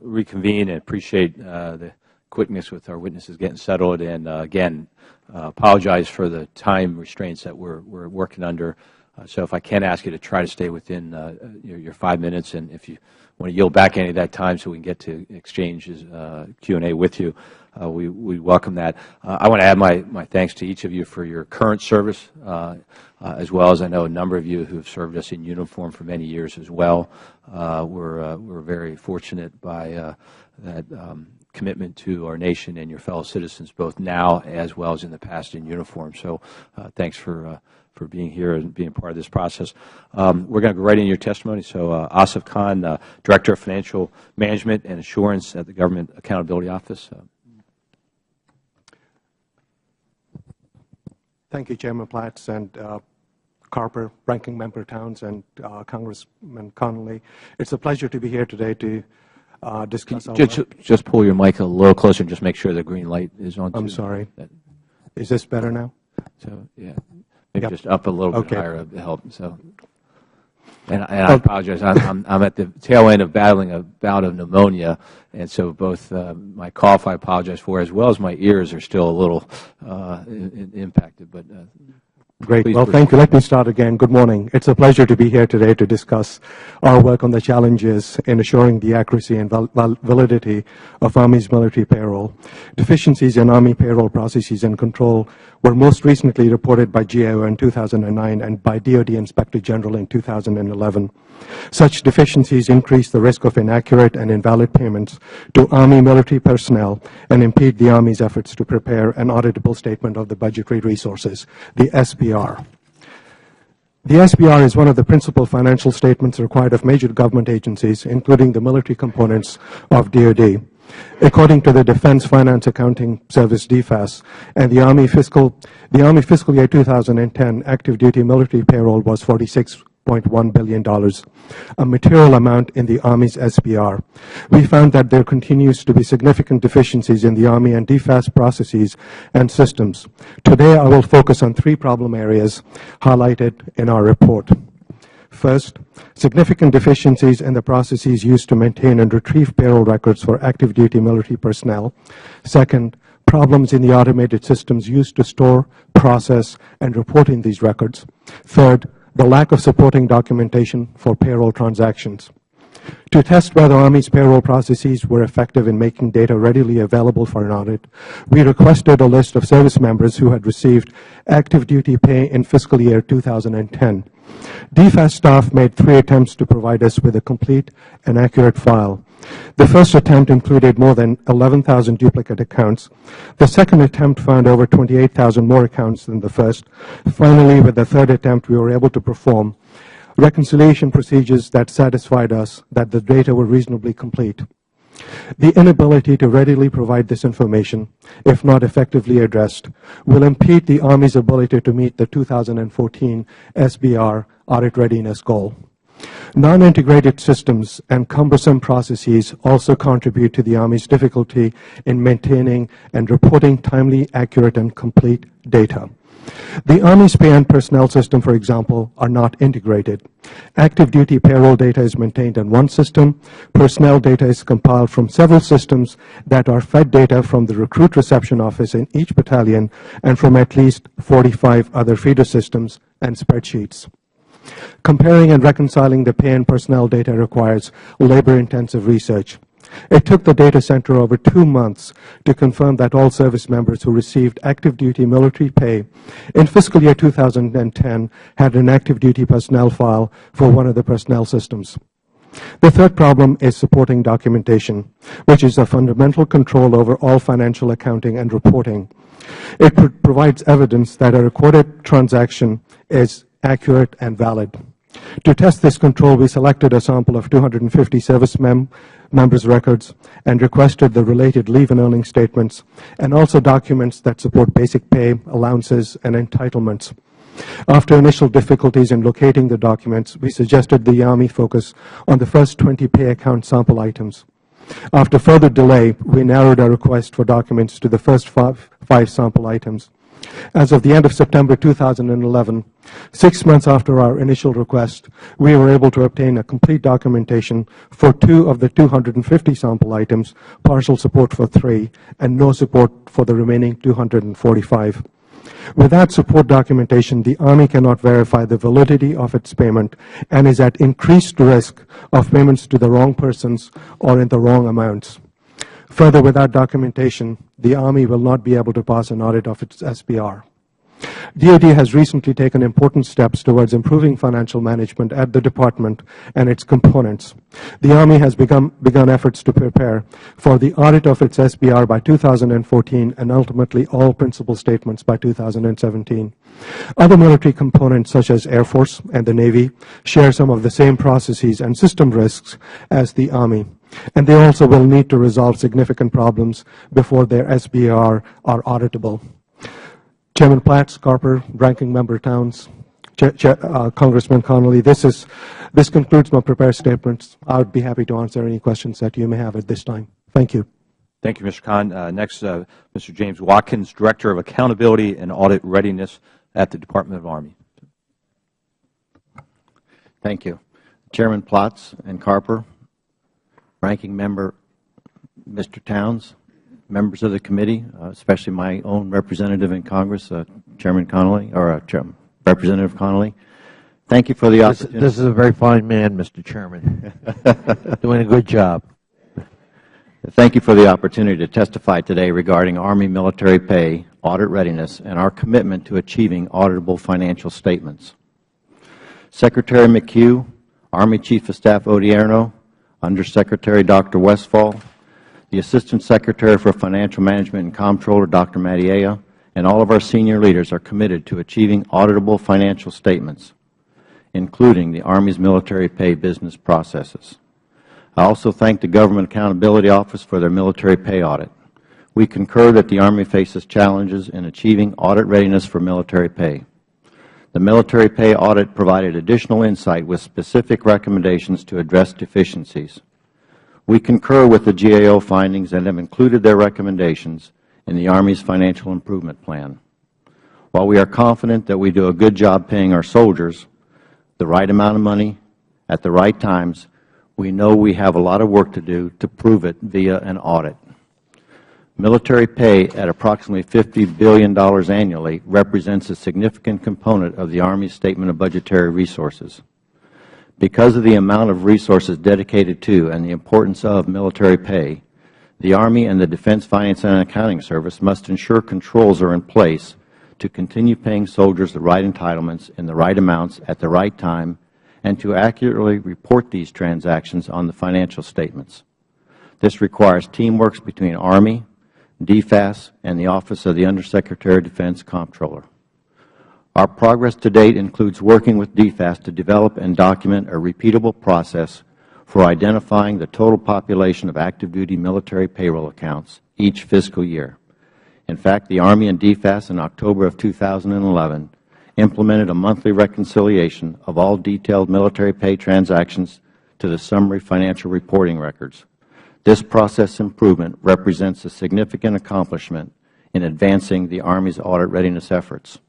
S1: reconvene and appreciate the quickness with our witnesses getting settled. And again, apologize for the time restraints that we're working under. So if I can ask you to try to stay within your 5 minutes, and if you want to yield back any of that time so we can get to exchanges, Q&A with you, we welcome that. I want to add my thanks to each of you for your current service, as well as I know a number of you who have served us in uniform for many years as well. We're very fortunate by that commitment to our nation and your fellow citizens, both now as well as in the past in uniform. So thanks for being here and being part of this process. We're going to go right into your testimony. So Asif Khan, Director of Financial Management and Assurance at the Government Accountability Office.
S7: Thank you, Chairman Platts and Carper, Ranking Member Towns, and Congressman Connolly. It's a pleasure to be here today to discuss our
S1: just pull your mic a little closer and just make sure the green light is on.
S7: I'm sorry. Is this better now?
S1: So, yeah. Maybe just up a little bit higher to help. So, and I apologize. I'm at the tail end of battling a bout of pneumonia, and so both my cough I apologize for, as well as my ears are still a little impacted. But
S7: great. Well, thank you. Let me start again. Good morning. It's a pleasure to be here today to discuss our work on the challenges in assuring the accuracy and validity of Army's military payroll. Deficiencies in Army payroll processes and control were most recently reported by GAO in 2009 and by DoD Inspector General in 2011. Such deficiencies increase the risk of inaccurate and invalid payments to Army military personnel and impede the Army's efforts to prepare an auditable statement of the budgetary resources, the SPR. The SPR is one of the principal financial statements required of major government agencies, including the military components of DoD. According to the Defense Finance Accounting Service, DFAS, and the Army fiscal year 2010 active duty military payroll was $46.1 billion, a material amount in the Army's SPR. We found that there continues to be significant deficiencies in the Army and DFAS processes and systems. Today, I will focus on 3 problem areas highlighted in our report. First, significant deficiencies in the processes used to maintain and retrieve payroll records for active duty military personnel. Second, problems in the automated systems used to store, process, and report in these records. Third, the lack of supporting documentation for payroll transactions. To test whether Army's payroll processes were effective in making data readily available for an audit, we requested a list of service members who had received active duty pay in fiscal year 2010. DFAS staff made 3 attempts to provide us with a complete and accurate file. The first attempt included more than 11,000 duplicate accounts. The second attempt found over 28,000 more accounts than the first. Finally, with the third attempt, we were able to perform reconciliation procedures that satisfied us that the data were reasonably complete. The inability to readily provide this information, if not effectively addressed, will impede the Army's ability to meet the 2014 SBR audit readiness goal. Non-integrated systems and cumbersome processes also contribute to the Army's difficulty in maintaining and reporting timely, accurate, and complete data. The Army's pay and personnel system, for example, are not integrated. Active duty payroll data is maintained in one system. Personnel data is compiled from several systems that are fed data from the recruit reception office in each battalion and from at least 45 other feeder systems and spreadsheets. Comparing and reconciling the pay and personnel data requires labor-intensive research. It took the data center over 2 months to confirm that all service members who received active duty military pay in fiscal year 2010 had an active duty personnel file for one of the personnel systems. The third problem is supporting documentation, which is a fundamental control over all financial accounting and reporting. It provides evidence that a recorded transaction is accurate and valid. To test this control, we selected a sample of 250 service members' records and requested the related leave and earning statements and also documents that support basic pay, allowances, and entitlements. After initial difficulties in locating the documents, we suggested the Army focus on the first 20 pay account sample items. After further delay, we narrowed our request for documents to the first five sample items. As of the end of September 2011, 6 months after our initial request, we were able to obtain a complete documentation for 2 of the 250 sample items, partial support for 3, and no support for the remaining 245. Without support documentation, the Army cannot verify the validity of its payment and is at increased risk of payments to the wrong persons or in the wrong amounts. Further, without documentation, the Army will not be able to pass an audit of its SPR. DoD has recently taken important steps towards improving financial management at the Department and its components. The Army has begun efforts to prepare for the audit of its SPR by 2014 and ultimately all principal statements by 2017. Other military components such as Air Force and the Navy share some of the same processes and system risks as the Army, and they also will need to resolve significant problems before their SPR are auditable. Chairman Platts, Carper, Ranking Member Towns, Congressman Connolly, this concludes my prepared statements. I would be happy to answer any questions that you may have at this time. Thank you.
S1: Thank you, Mr. Khan. Next, Mr. James Watkins, Director of Accountability and Audit Readiness at the Department of Army.
S8: Thank you. Chairman Platts and Carper, Ranking Member Mr. Towns, members of the committee, especially my own representative in Congress, Chairman Connolly, or Representative Connolly. Thank you for the opportunity.
S6: This is a very fine man, Mr. Chairman. Doing a good job.
S8: Thank you for the opportunity to testify today regarding Army military pay, audit readiness, and our commitment to achieving auditable financial statements. Secretary McHugh, Army Chief of Staff Odierno, Undersecretary Dr. Westphal, the Assistant Secretary for Financial Management and Comptroller, Dr. Mattiella, and all of our senior leaders are committed to achieving auditable financial statements, including the Army's military pay business processes. I also thank the Government Accountability Office for their military pay audit. We concur that the Army faces challenges in achieving audit readiness for military pay. The military pay audit provided additional insight with specific recommendations to address deficiencies. We concur with the GAO findings and have included their recommendations in the Army's Financial Improvement Plan. While we are confident that we do a good job paying our soldiers the right amount of money at the right times, we know we have a lot of work to do to prove it via an audit. Military pay at approximately $50 billion annually represents a significant component of the Army's Statement of Budgetary Resources. Because of the amount of resources dedicated to and the importance of military pay, the Army and the Defense Finance and Accounting Service must ensure controls are in place to continue paying soldiers the right entitlements in the right amounts at the right time and to accurately report these transactions on the financial statements. This requires teamwork between Army, DFAS, and the Office of the Undersecretary of Defense Comptroller. Our progress to date includes working with DFAS to develop and document a repeatable process for identifying the total population of active duty military payroll accounts each fiscal year. In fact, the Army and DFAS in October of 2011 implemented a monthly reconciliation of all detailed military pay transactions to the summary financial reporting records. This process improvement represents a significant accomplishment in advancing the Army's audit readiness efforts.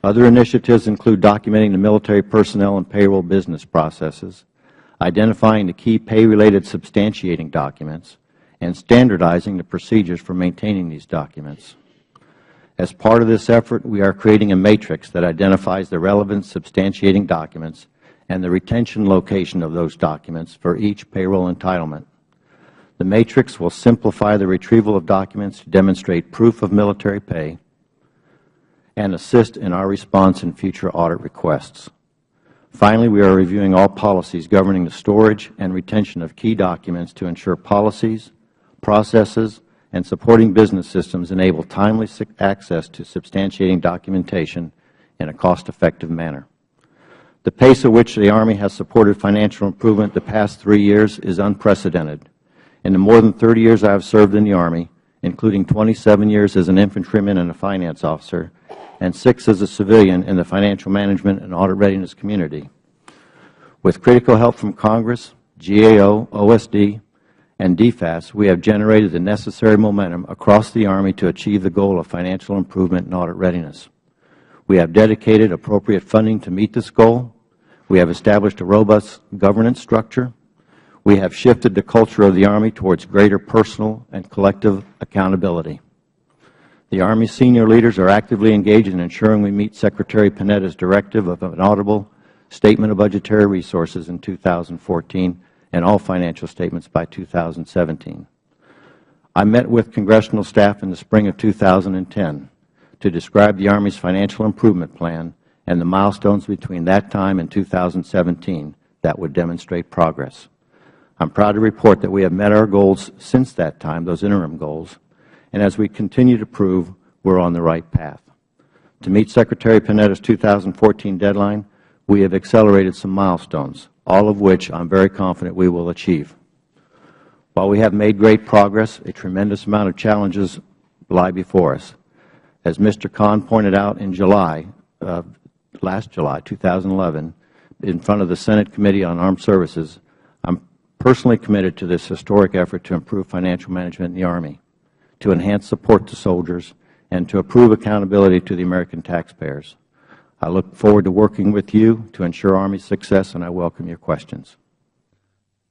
S8: Other initiatives include documenting the military personnel and payroll business processes, identifying the key pay-related substantiating documents, and standardizing the procedures for maintaining these documents. As part of this effort, we are creating a matrix that identifies the relevant substantiating documents and the retention location of those documents for each payroll entitlement. The matrix will simplify the retrieval of documents to demonstrate proof of military pay and assist in our response in future audit requests. Finally, we are reviewing all policies governing the storage and retention of key documents to ensure policies, processes, and supporting business systems enable timely access to substantiating documentation in a cost-effective manner. The pace at which the Army has supported financial improvement the past 3 years is unprecedented. In the more than 30 years I have served in the Army, including 27 years as an infantryman and a finance officer, and 6 as a civilian in the financial management and audit readiness community. With critical help from Congress, GAO, OSD, and DFAS, we have generated the necessary momentum across the Army to achieve the goal of financial improvement and audit readiness. We have dedicated appropriate funding to meet this goal. We have established a robust governance structure. We have shifted the culture of the Army towards greater personal and collective accountability. The Army senior leaders are actively engaged in ensuring we meet Secretary Panetta's directive of an auditable statement of budgetary resources in 2014 and all financial statements by 2017. I met with Congressional staff in the spring of 2010 to describe the Army's financial improvement plan and the milestones between that time and 2017 that would demonstrate progress. I am proud to report that we have met our goals since that time, those interim goals, and as we continue to prove, we are on the right path. To meet Secretary Panetta's 2014 deadline, we have accelerated some milestones, all of which I am very confident we will achieve. While we have made great progress, a tremendous amount of challenges lie before us. As Mr. Kahn pointed out in last July, 2011, in front of the Senate Committee on Armed Services, I am personally committed to this historic effort to improve financial management in the Army, to enhance support to soldiers, and to improve accountability to the American taxpayers. I look forward to working with you to ensure Army success, and I welcome your questions.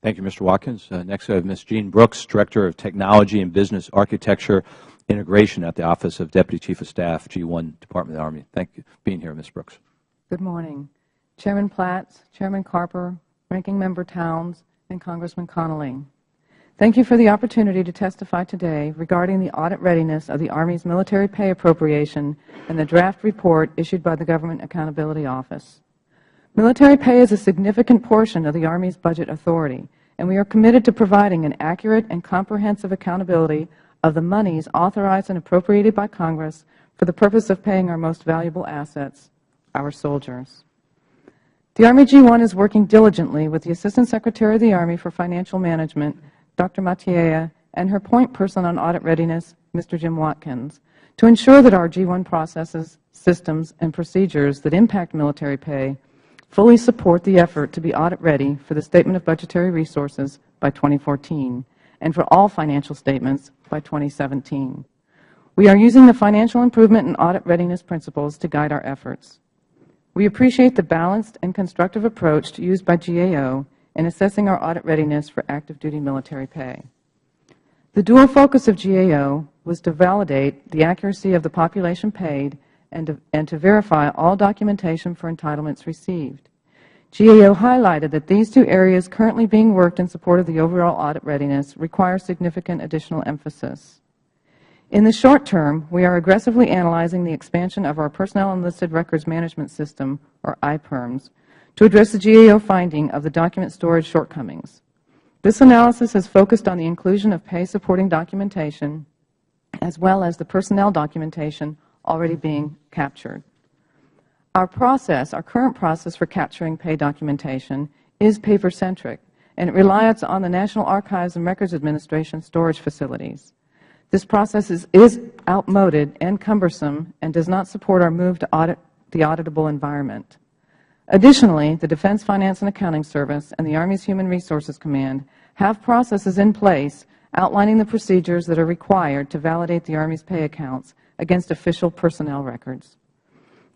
S1: Thank you, Mr. Watkins. Next, I have Ms. Jean Brooks, Director of Technology and Business Architecture Integration at the Office of Deputy Chief of Staff, G1, Department of the Army. Thank you for being here, Ms. Brooks.
S9: Good morning. Chairman Platts, Chairman Carper, Ranking Member Towns, and Congressman Connolly. Thank you for the opportunity to testify today regarding the audit readiness of the Army's military pay appropriation and the draft report issued by the Government Accountability Office. Military pay is a significant portion of the Army's budget authority, and we are committed to providing an accurate and comprehensive accountability of the monies authorized and appropriated by Congress for the purpose of paying our most valuable assets, our soldiers. The Army G1 is working diligently with the Assistant Secretary of the Army for Financial Management, Dr. Matiea, and her point person on audit readiness, Mr. Jim Watkins, to ensure that our G1 processes, systems, and procedures that impact military pay fully support the effort to be audit ready for the Statement of Budgetary Resources by 2014 and for all financial statements by 2017. We are using the financial improvement and audit readiness principles to guide our efforts. We appreciate the balanced and constructive approach used by GAO in assessing our audit readiness for active duty military pay. The dual focus of GAO was to validate the accuracy of the population paid and to verify all documentation for entitlements received. GAO highlighted that these two areas currently being worked in support of the overall audit readiness require significant additional emphasis. In the short term, we are aggressively analyzing the expansion of our Personnel Enlisted Records Management System, or IPERMS, to address the GAO finding of the document storage shortcomings. This analysis has focused on the inclusion of pay-supporting documentation as well as the personnel documentation already being captured. Our current process for capturing pay documentation is paper-centric, and it relies on the National Archives and Records Administration storage facilities. This process is outmoded and cumbersome and does not support our move to the auditable environment. Additionally, the Defense Finance and Accounting Service and the Army's Human Resources Command have processes in place outlining the procedures that are required to validate the Army's pay accounts against official personnel records.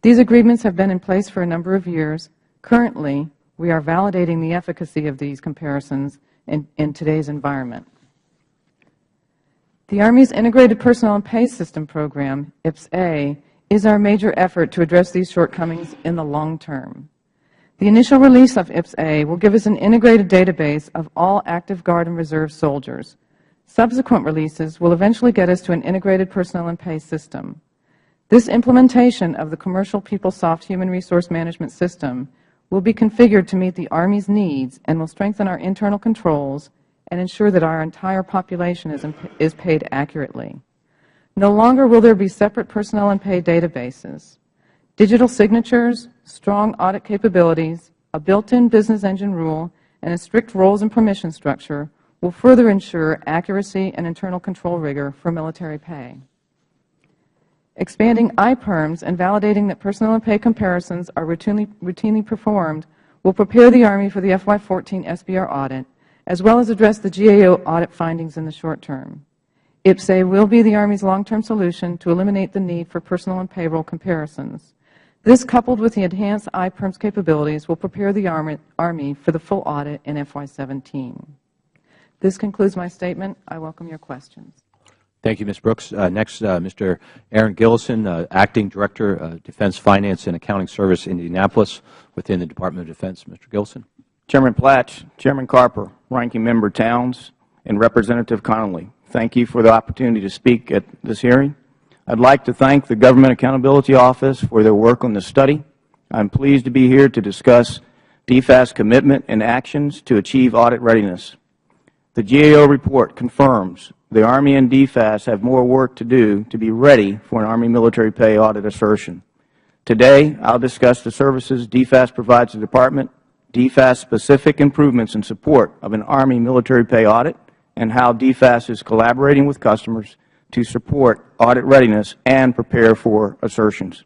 S9: These agreements have been in place for a number of years. Currently, we are validating the efficacy of these comparisons in today's environment. The Army's Integrated Personnel and Pay System Program, IPS-A, is our major effort to address these shortcomings in the long term. The initial release of IPS-A will give us an integrated database of all active Guard and Reserve soldiers. Subsequent releases will eventually get us to an integrated personnel and pay system. This implementation of the commercial PeopleSoft Human Resource Management System will be configured to meet the Army's needs and will strengthen our internal controls and ensure that our entire population is paid accurately. No longer will there be separate personnel and pay databases. Digital signatures, strong audit capabilities, a built-in business engine rule, and a strict roles and permission structure will further ensure accuracy and internal control rigor for military pay. Expanding IPERMS and validating that personnel and pay comparisons are routinely performed will prepare the Army for the FY14 SBR audit as well as address the GAO audit findings in the short term. IPSA will be the Army's long-term solution to eliminate the need for personal and payroll comparisons. This, coupled with the enhanced IPERM's capabilities, will prepare the Army for the full audit in FY17. This concludes my statement. I welcome your questions.
S1: Thank you, Ms. Brooks. Next, Mr. Aaron Gillison, Acting Director of Defense Finance and Accounting Service, Indianapolis, within the Department of Defense. Mr. Gillison.
S10: Chairman Platts, Chairman Carper, Ranking Member Towns, and Representative Connolly, thank you for the opportunity to speak at this hearing. I'd like to thank the Government Accountability Office for their work on this study. I'm pleased to be here to discuss DFAS commitment and actions to achieve audit readiness. The GAO report confirms the Army and DFAS have more work to do to be ready for an Army military pay audit assertion. Today, I'll discuss the services DFAS provides the Department, DFAS-specific improvements in support of an Army military pay audit, and how DFAS is collaborating with customers to support audit readiness and prepare for assertions.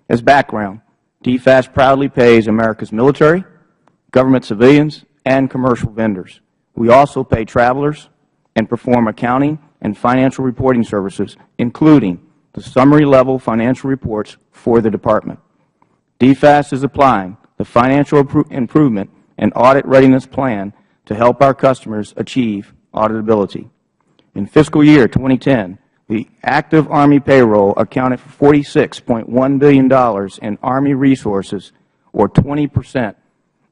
S10: As background, DFAS proudly pays America's military, government civilians, and commercial vendors. We also pay travelers and perform accounting and financial reporting services, including the summary-level financial reports for the Department. DFAS is applying the Financial Improvement and Audit Readiness Plan to help our customers achieve auditability. In fiscal year 2010, the active Army payroll accounted for $46.1 billion in Army resources, or 20%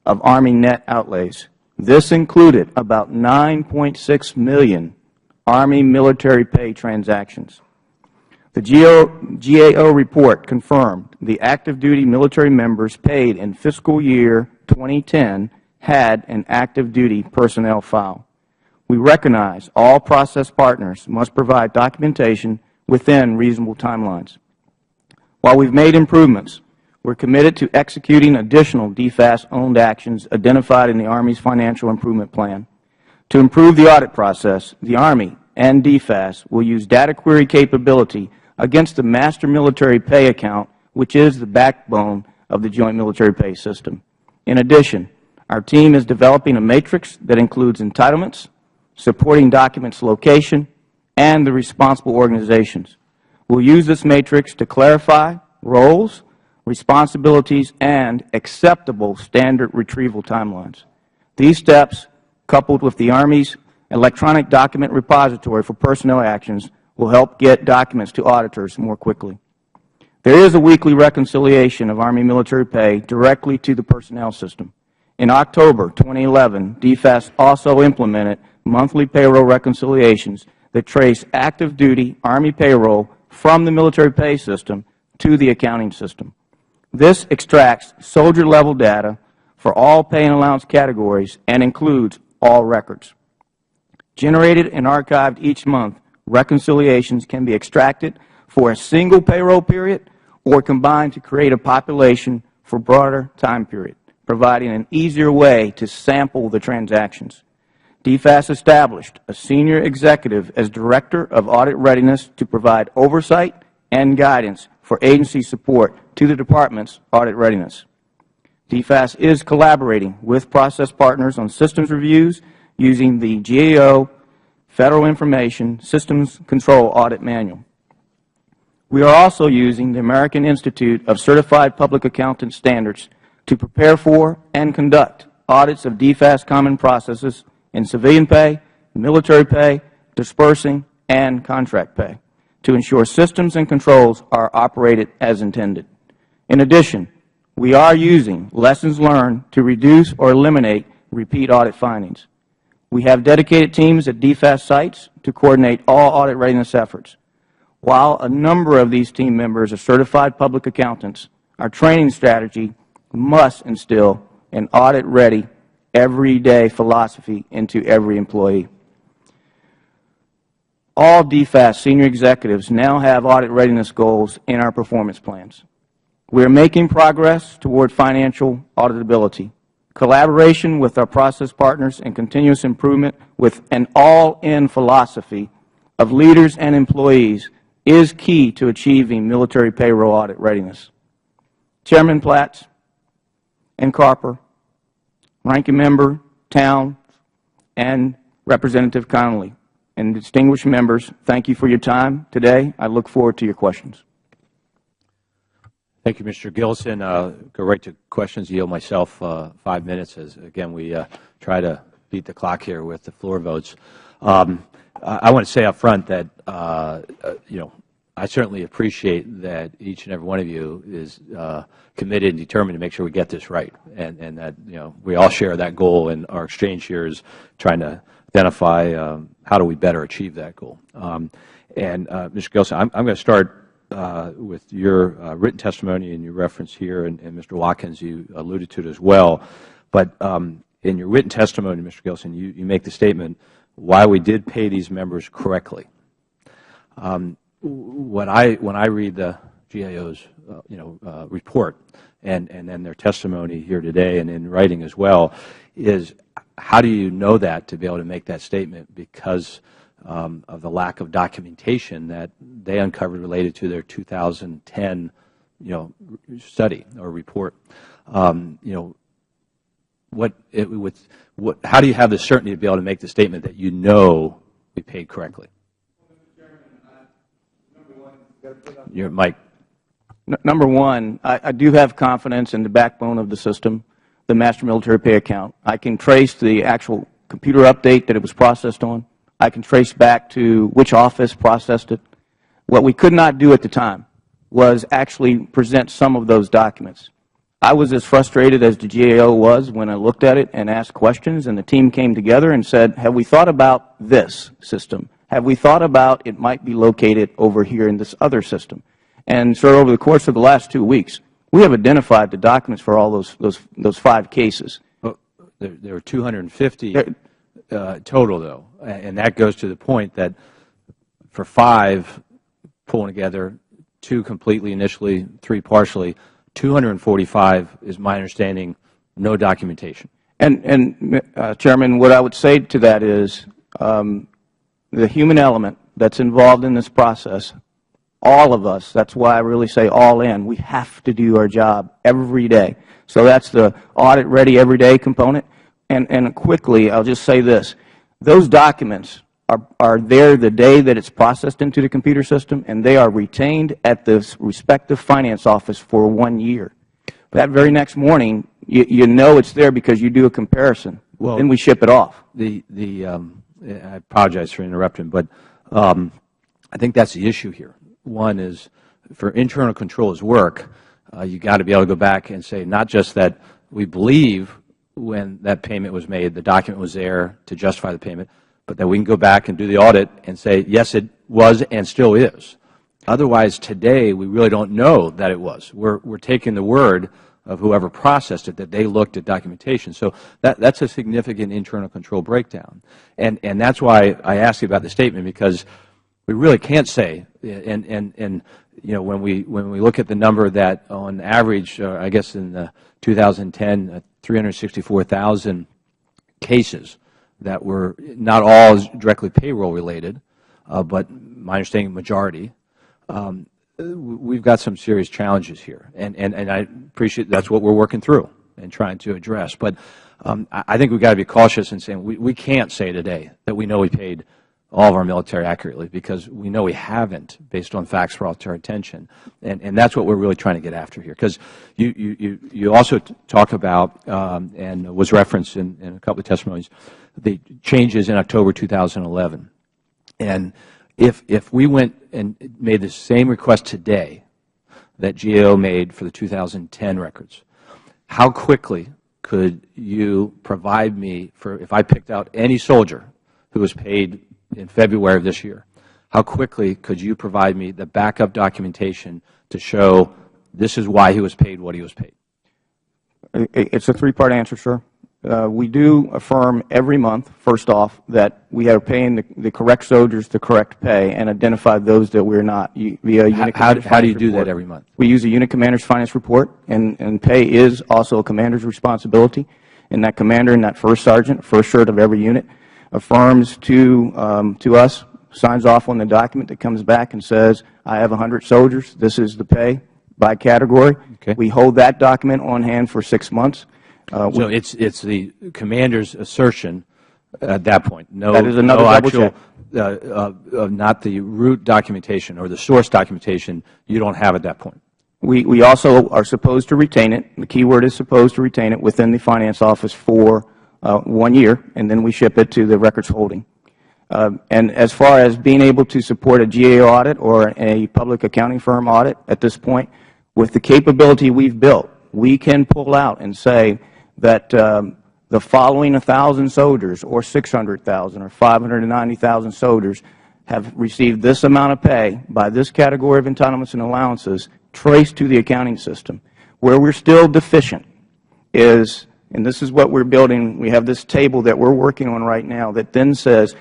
S10: of Army net outlays. This included about 9.6 million Army military pay transactions. The GAO report confirmed the active duty military members paid in fiscal year 2010 had an active duty personnel file. We recognize all process partners must provide documentation within reasonable timelines. While we've made improvements, we're committed to executing additional DFAS-owned actions identified in the Army's Financial Improvement Plan. To improve the audit process, the Army and DFAS will use data query capability against the Master Military Pay Account, which is the backbone of the Joint Military Pay System. In addition, our team is developing a matrix that includes entitlements, supporting documents location, and the responsible organizations. We'll use this matrix to clarify roles, responsibilities, and acceptable standard retrieval timelines. These steps, coupled with the Army's electronic document repository for personnel actions, will help get documents to auditors more quickly. There is a weekly reconciliation of Army military pay directly to the personnel system. In October 2011, DFAS also implemented monthly payroll reconciliations that trace active duty Army payroll from the military pay system to the accounting system. This extracts soldier-level data for all pay and allowance categories and includes all records. Generated and archived each month, reconciliations can be extracted for a single payroll period or combined to create a population for broader time period, providing an easier way to sample the transactions. DFAS established a senior executive as Director of Audit Readiness to provide oversight and guidance for agency support to the Department's audit readiness. DFAS is collaborating with process partners on systems reviews using the GAO Federal Information Systems Control Audit Manual. We are also using the American Institute of Certified Public Accountant Standards to prepare for and conduct audits of DFAS common processes in civilian pay, military pay, dispersing, and contract pay to ensure systems and controls are operated as intended. In addition, we are using lessons learned to reduce or eliminate repeat audit findings. We have dedicated teams at DFAS sites to coordinate all audit readiness efforts. While a number of these team members are certified public accountants, our training strategy must instill an audit-ready, everyday philosophy into every employee. All DFAS senior executives now have audit readiness goals in our performance plans. We are making progress toward financial auditability. Collaboration with our process partners and continuous improvement with an all-in philosophy of leaders and employees is key to achieving military payroll audit readiness. Chairman Platts and Carper, Ranking Member Towns, and Representative Connolly. And distinguished members, thank you for your time today. I look forward to your questions.
S1: Thank you, Mr. Gilson. Go right to questions. Yield myself 5 minutes as, again, we try to beat the clock here with the floor votes. I want to say up front that, I certainly appreciate that each and every one of you is committed and determined to make sure we get this right, and that, we all share that goal, and our exchange here is trying to identify how do we better achieve that goal. Mr. Gilson, I'm going to start with your written testimony and your reference here, and Mr. Watkins, you alluded to it as well. But in your written testimony, Mr. Gilson, you make the statement why we did pay these members correctly. When I read the GAO's report and then their testimony here today and in writing as well, is how do you know that to be able to make that statement because of the lack of documentation that they uncovered related to their 2010 study or report? How do you have the certainty to be able to make the statement that you know we paid correctly? Your mic.
S10: Number one, I do have confidence in the backbone of the system, the Master Military Pay Account. I can trace the actual computer update that it was processed on. I can trace back to which office processed it. What we could not do at the time was actually present some of those documents. I was as frustrated as the GAO was when I looked at it and asked questions, and the team came together and said, have we thought about this system? Have we thought about it might be located over here in this other system? And, sir, over the course of the last 2 weeks, we have identified the documents for all those 5 cases.
S1: Well, there were 250 total, though, and that goes to the point that for 5 pulling together, 2 completely initially, 3 partially, 245 is my understanding, no documentation.
S10: And Chairman, what I would say to that is the human element that's involved in this process, all of us, that's why I really say all in, we have to do our job every day. So that's the audit ready every day component. And quickly, I'll just say this. Those documents are there the day that it's processed into the computer system, and they are retained at the respective finance office for 1 year. That very next morning, you know it's there because you do a comparison. Well, then we ship it off.
S1: I apologize for interrupting, but I think that's the issue here. One is for internal controls work, you got to be able to go back and say not just that we believe when that payment was made, the document was there to justify the payment, but that we can go back and do the audit and say, yes, it was and still is. Otherwise, today, we really don't know that it was. We're taking the word of whoever processed it, that they looked at documentation. So that's a significant internal control breakdown. And that's why I asked you about the statement, because we really can't say, and when we look at the number that on average, I guess in 2010, 364,000 cases that were not all directly payroll related, but my understanding majority, we've got some serious challenges here, and I appreciate that's what we're working through and trying to address. But I think we've got to be cautious in saying we can't say today that we know we paid all of our military accurately, because we know we haven't based on facts brought to our attention, and that's what we're really trying to get after here. Because you also talk about and was referenced in a couple of testimonies the changes in October 2011, and if we went and made the same request today that GAO made for the 2010 records, how quickly could you provide me for, if I picked out any soldier who was paid in February of this year, how quickly could you provide me the backup documentation to show this is why he was paid what he was paid?
S10: It's a 3-part answer, sir. We do affirm every month, first off, that we are paying the correct soldiers the correct pay and identify those that we're not via unit commander's
S1: How do you
S10: finance
S1: do
S10: report.
S1: that every month?
S10: We use a unit commander's finance report, and pay is also a commander's responsibility. And that commander and that first sergeant, first shirt of every unit, affirms to us, signs off on the document that comes back and says, I have 100 soldiers, this is the pay by category. Okay. We hold that document on hand for 6 months.
S1: So it's the commander's assertion At that point, no,
S10: that is another
S1: no
S10: double
S1: actual,
S10: check.
S1: not the root documentation or the source documentation you don't have at that point.
S10: We also are supposed to retain it. The key word is supposed to retain it within the Finance Office for 1 year, and then we ship it to the records holding. And as far as being able to support a GAO audit or a public accounting firm audit at this point, with the capability we've built, we can pull out and say that the following 1,000 soldiers or 600,000 or 590,000 soldiers have received this amount of pay by this category of entitlements and allowances traced to the accounting system. Where we're still deficient is, and this is what we're building, we have this table that we're working on right now that then says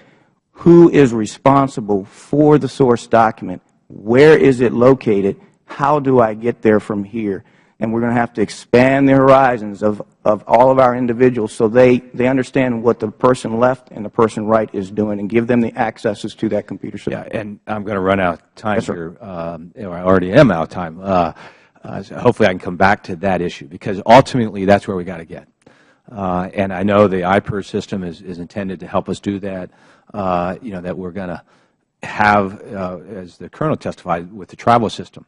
S10: who is responsible for the source document, where is it located, how do I get there from here? And we're going to have to expand the horizons of all of our individuals so they understand what the person left and the person right is doing and give them the accesses to that computer system.
S1: Yeah, and I'm going to run out of time
S10: Yes,
S1: here. I already am out of time. So hopefully I can come back to that issue because ultimately that's where we got to get. And I know the IPER system is intended to help us do that. That we're going to have, as the Colonel testified, with the tribal system.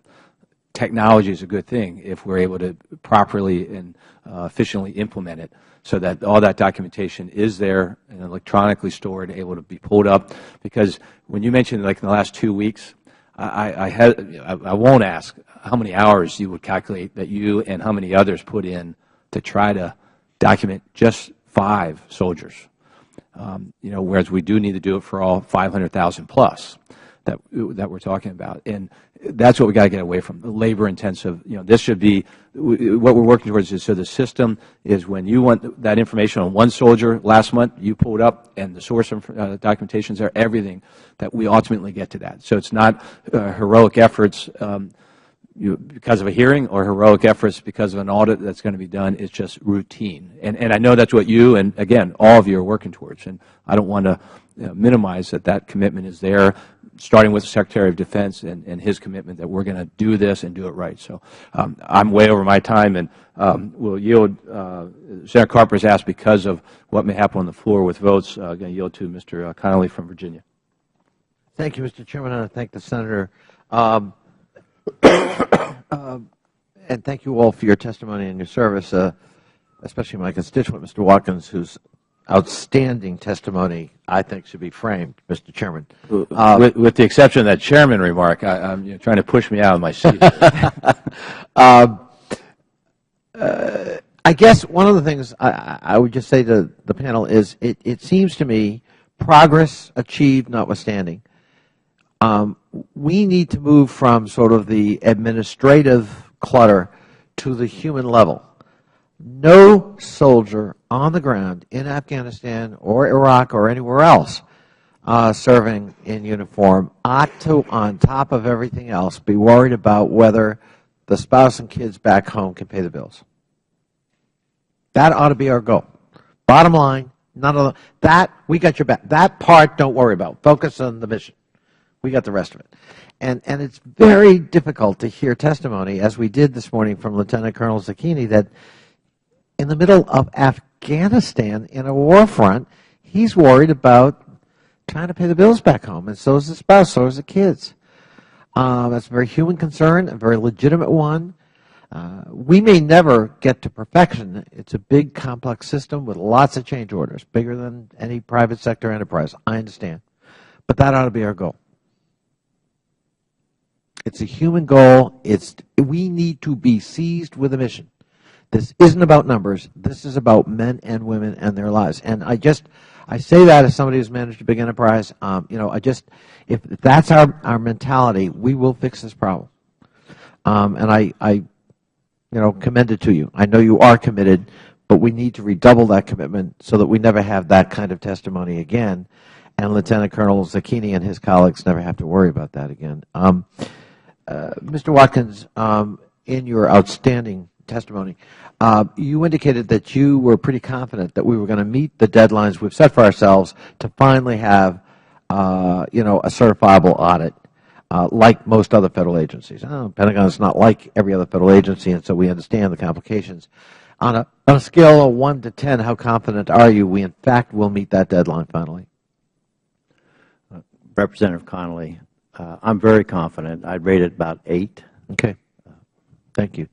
S1: Technology is a good thing if we're able to properly and efficiently implement it so that all that documentation is there and electronically stored, able to be pulled up. Because when you mentioned like in the last 2 weeks, I won't ask how many hours you would calculate that you and how many others put in to try to document just 5 soldiers. Whereas we do need to do it for all 500,000 plus that we're talking about. And that's what we got to get away from, the labor intensive. This should be, what we're working towards is so the system is when you want that information on one soldier last month, you pull it up and the source documentation is there, everything, that we ultimately get to that. So it's not heroic efforts because of a hearing or heroic efforts because of an audit that's going to be done. It's just routine. And I know that's what you and, again, all of you are working towards. And I don't want to minimize that commitment is there, starting with the Secretary of Defense and his commitment that we're going to do this and do it right. So I'm way over my time, and we'll yield. Senator Carper has asked because of what may happen on the floor with votes. I'm going to yield to Mr. Connolly from Virginia.
S6: Thank you, Mr. Chairman, and I thank the Senator. And thank you all for your testimony and your service, especially my constituent, Mr. Watkins, whose outstanding testimony I think should be framed, Mr. Chairman.
S1: With the exception of that chairman remark, I'm trying to push me out of my seat.
S6: I guess one of the things I would just say to the panel is it seems to me progress achieved notwithstanding, we need to move from sort of the administrative clutter to the human level. No soldier on the ground in Afghanistan or Iraq or anywhere else serving in uniform ought to, on top of everything else, be worried about whether the spouse and kids back home can pay the bills. That ought to be our goal. Bottom line, none of that, we got your back. That part, don't worry about. Focus on the mission. We got the rest of it. And it's very difficult to hear testimony, as we did this morning from Lieutenant Colonel Zucchini, that in the middle of Afghanistan in a war front, he's worried about trying to pay the bills back home, and so is the spouse, so is the kids. That's a very human concern, a very legitimate one. We may never get to perfection. It's a big, complex system with lots of change orders, bigger than any private sector enterprise. I understand. But that ought to be our goal. It's a human goal. We need to be seized with a mission. This isn't about numbers. This is about men and women and their lives. And I say that as somebody who's managed a big enterprise. If that's our mentality, we will fix this problem. And I commend it to you. I know you are committed, but we need to redouble that commitment so that we never have that kind of testimony again, and Lieutenant Colonel Zucchini and his colleagues never have to worry about that again. Mr. Watkins, in your outstanding testimony, you indicated that you were pretty confident that we were going to meet the deadlines we've set for ourselves to finally have, a certifiable audit, like most other federal agencies. Pentagon is not like every other federal agency, and so we understand the complications. On a scale of 1 to 10, how confident are you we in fact will meet that deadline finally?
S8: Representative Connolly, I'm very confident. I'd rate it about 8.
S6: Okay. Thank you.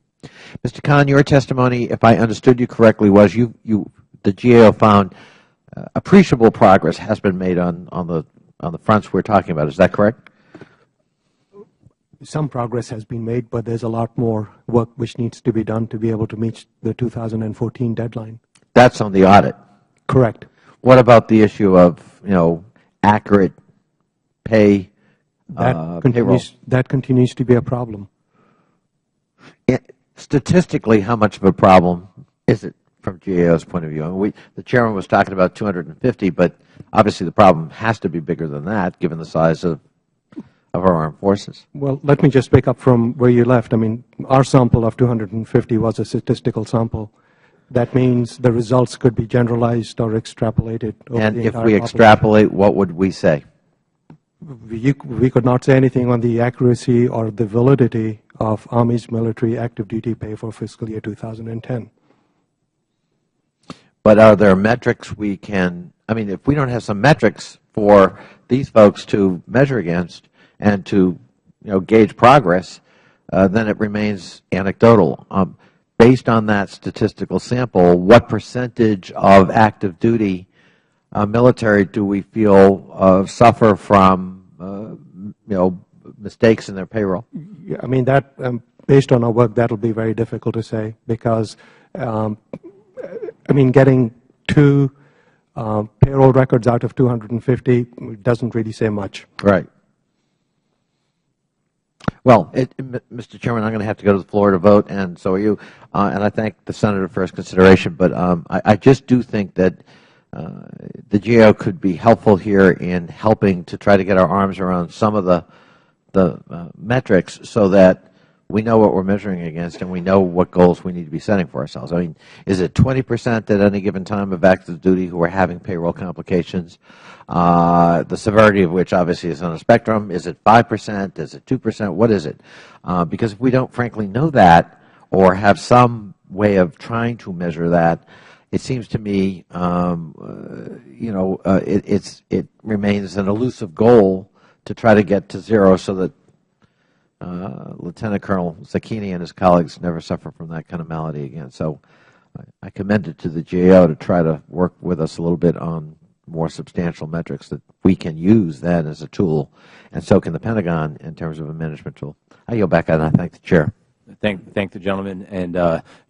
S6: Mr. Khan, your testimony, if I understood you correctly, was the GAO found appreciable progress has been made on the fronts we're talking about. Is that correct?
S7: Some progress has been made, but there's a lot more work which needs to be done to be able to meet the 2014 deadline.
S6: That's on the audit.
S7: Correct.
S6: What about the issue of, accurate pay, payroll?
S7: That continues to be a problem.
S6: Statistically, how much of a problem is it from GAO's point of view? The Chairman was talking about 250, but obviously the problem has to be bigger than that, given the size of our armed forces.
S7: Well, let me just pick up from where you left. I mean, our sample of 250 was a statistical sample. That means the results could be generalized or extrapolated over the entire
S6: And if we
S7: population.
S6: extrapolate, what would we say?
S7: We could not say anything on the accuracy or the validity of Army's military active duty pay for fiscal year 2010.
S6: But are there metrics we can, if we don't have some metrics for these folks to measure against and to, gauge progress, then it remains anecdotal. Based on that statistical sample, what percentage of active duty military do we feel suffer from, mistakes in their payroll?
S7: Yeah, based on our work, that will be very difficult to say because, getting 2 payroll records out of 250 doesn't really say much.
S6: Right. Well, Mr. Chairman, I'm going to have to go to the floor to vote, and so are you. And I thank the Senator for his consideration, but I just do think that the GAO could be helpful here in helping to try to get our arms around some of the metrics so that we know what we're measuring against and we know what goals we need to be setting for ourselves. Is it 20% at any given time of active duty who are having payroll complications, the severity of which obviously is on a spectrum? Is it 5%? Is it 2%? What is it? Because if we don't frankly know that or have some way of trying to measure that, it seems to me it remains an elusive goal to try to get to 0 so that Lieutenant Colonel Zacchini and his colleagues never suffer from that kind of malady again. So I commend it to the GAO to try to work with us a little bit on more substantial metrics that we can use that as a tool, and so can the Pentagon in terms of a management tool. I yield back and I thank the Chair.
S1: Thank the gentleman. And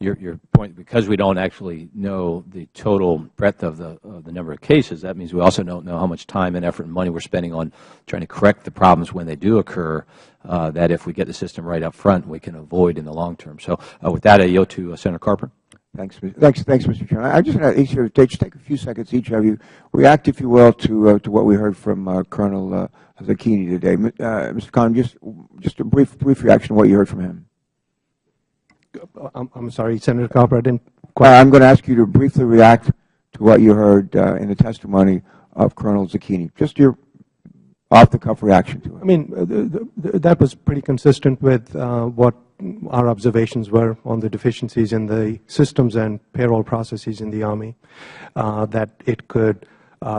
S1: your point, because we don't actually know the total breadth of the number of cases, that means we also don't know how much time and effort and money we're spending on trying to correct the problems when they do occur, that if we get the system right up front, we can avoid in the long term. So with that, I yield to Senator Carper.
S2: Thanks, Mr. Chairman. I just want to each of you take a few seconds, each of you, react, if you will, to what we heard from Colonel Zacchini today. Mr. Khan, just a brief reaction to what you heard from him.
S7: I'm sorry, Senator Carper, I didn't quite.
S2: I'm going to ask you to briefly react to what you heard in the testimony of Colonel Zacchini. Just your off-the-cuff reaction to it.
S7: That was pretty consistent with what our observations were on the deficiencies in the systems and payroll processes in the Army, that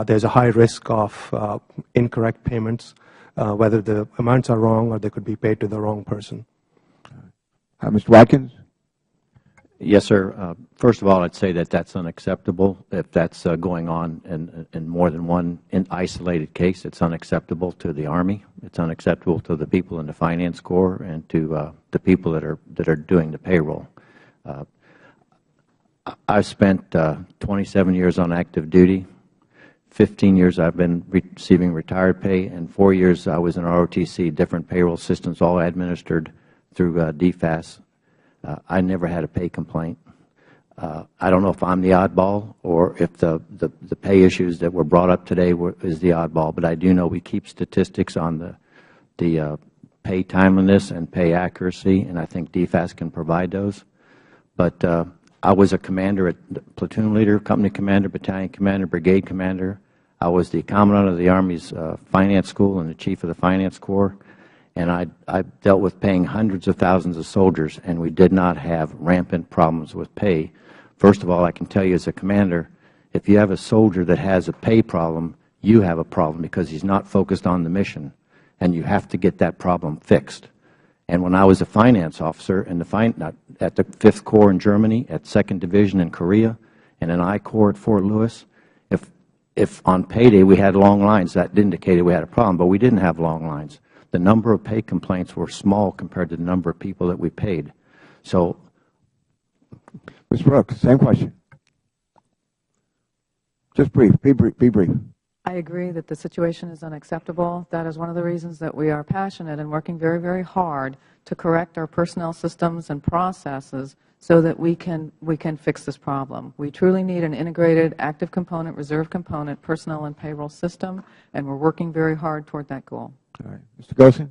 S7: there's a high risk of incorrect payments, whether the amounts are wrong or they could be paid to the wrong person.
S2: Mr. Watkins?
S8: Yes, sir. First of all, I'd say that that's unacceptable. If that's going on in more than one isolated case, it's unacceptable to the Army. It's unacceptable to the people in the Finance Corps and to the people that are doing the payroll. I've spent 27 years on active duty. 15 years I've been receiving retired pay, and 4 years I was in ROTC, different payroll systems, all administered through DFAS. I never had a pay complaint. I don't know if I'm the oddball or if the pay issues that were brought up today is the oddball, but I do know we keep statistics on the pay timeliness and pay accuracy, and I think DFAS can provide those. But I was a commander, platoon leader, company commander, battalion commander, brigade commander. I was the commandant of the Army's finance school and the chief of the Finance Corps. And I dealt with paying hundreds of thousands of soldiers, and we did not have rampant problems with pay First of all, I can tell you as a commander, if you have a soldier that has a pay problem, you have a problem because he's not focused on the mission, and you have to get that problem fixed. And when I was a finance officer at the 5th Corps in Germany, at 2nd Division in Korea, and in I Corps at Fort Lewis, if on payday we had long lines, that indicated we had a problem, but we didn't have long lines. The number of pay complaints were small compared to the number of people that we paid. So,
S2: Mr. Brooks, same question. Just brief. Be brief.
S9: I agree that the situation is unacceptable. That is one of the reasons that we are passionate and working very, very hard to correct our personnel systems and processes so that we can fix this problem. We truly need an integrated active component, reserve component, personnel and payroll system, and we're working very hard toward that goal.
S2: All right. Mr. Golson?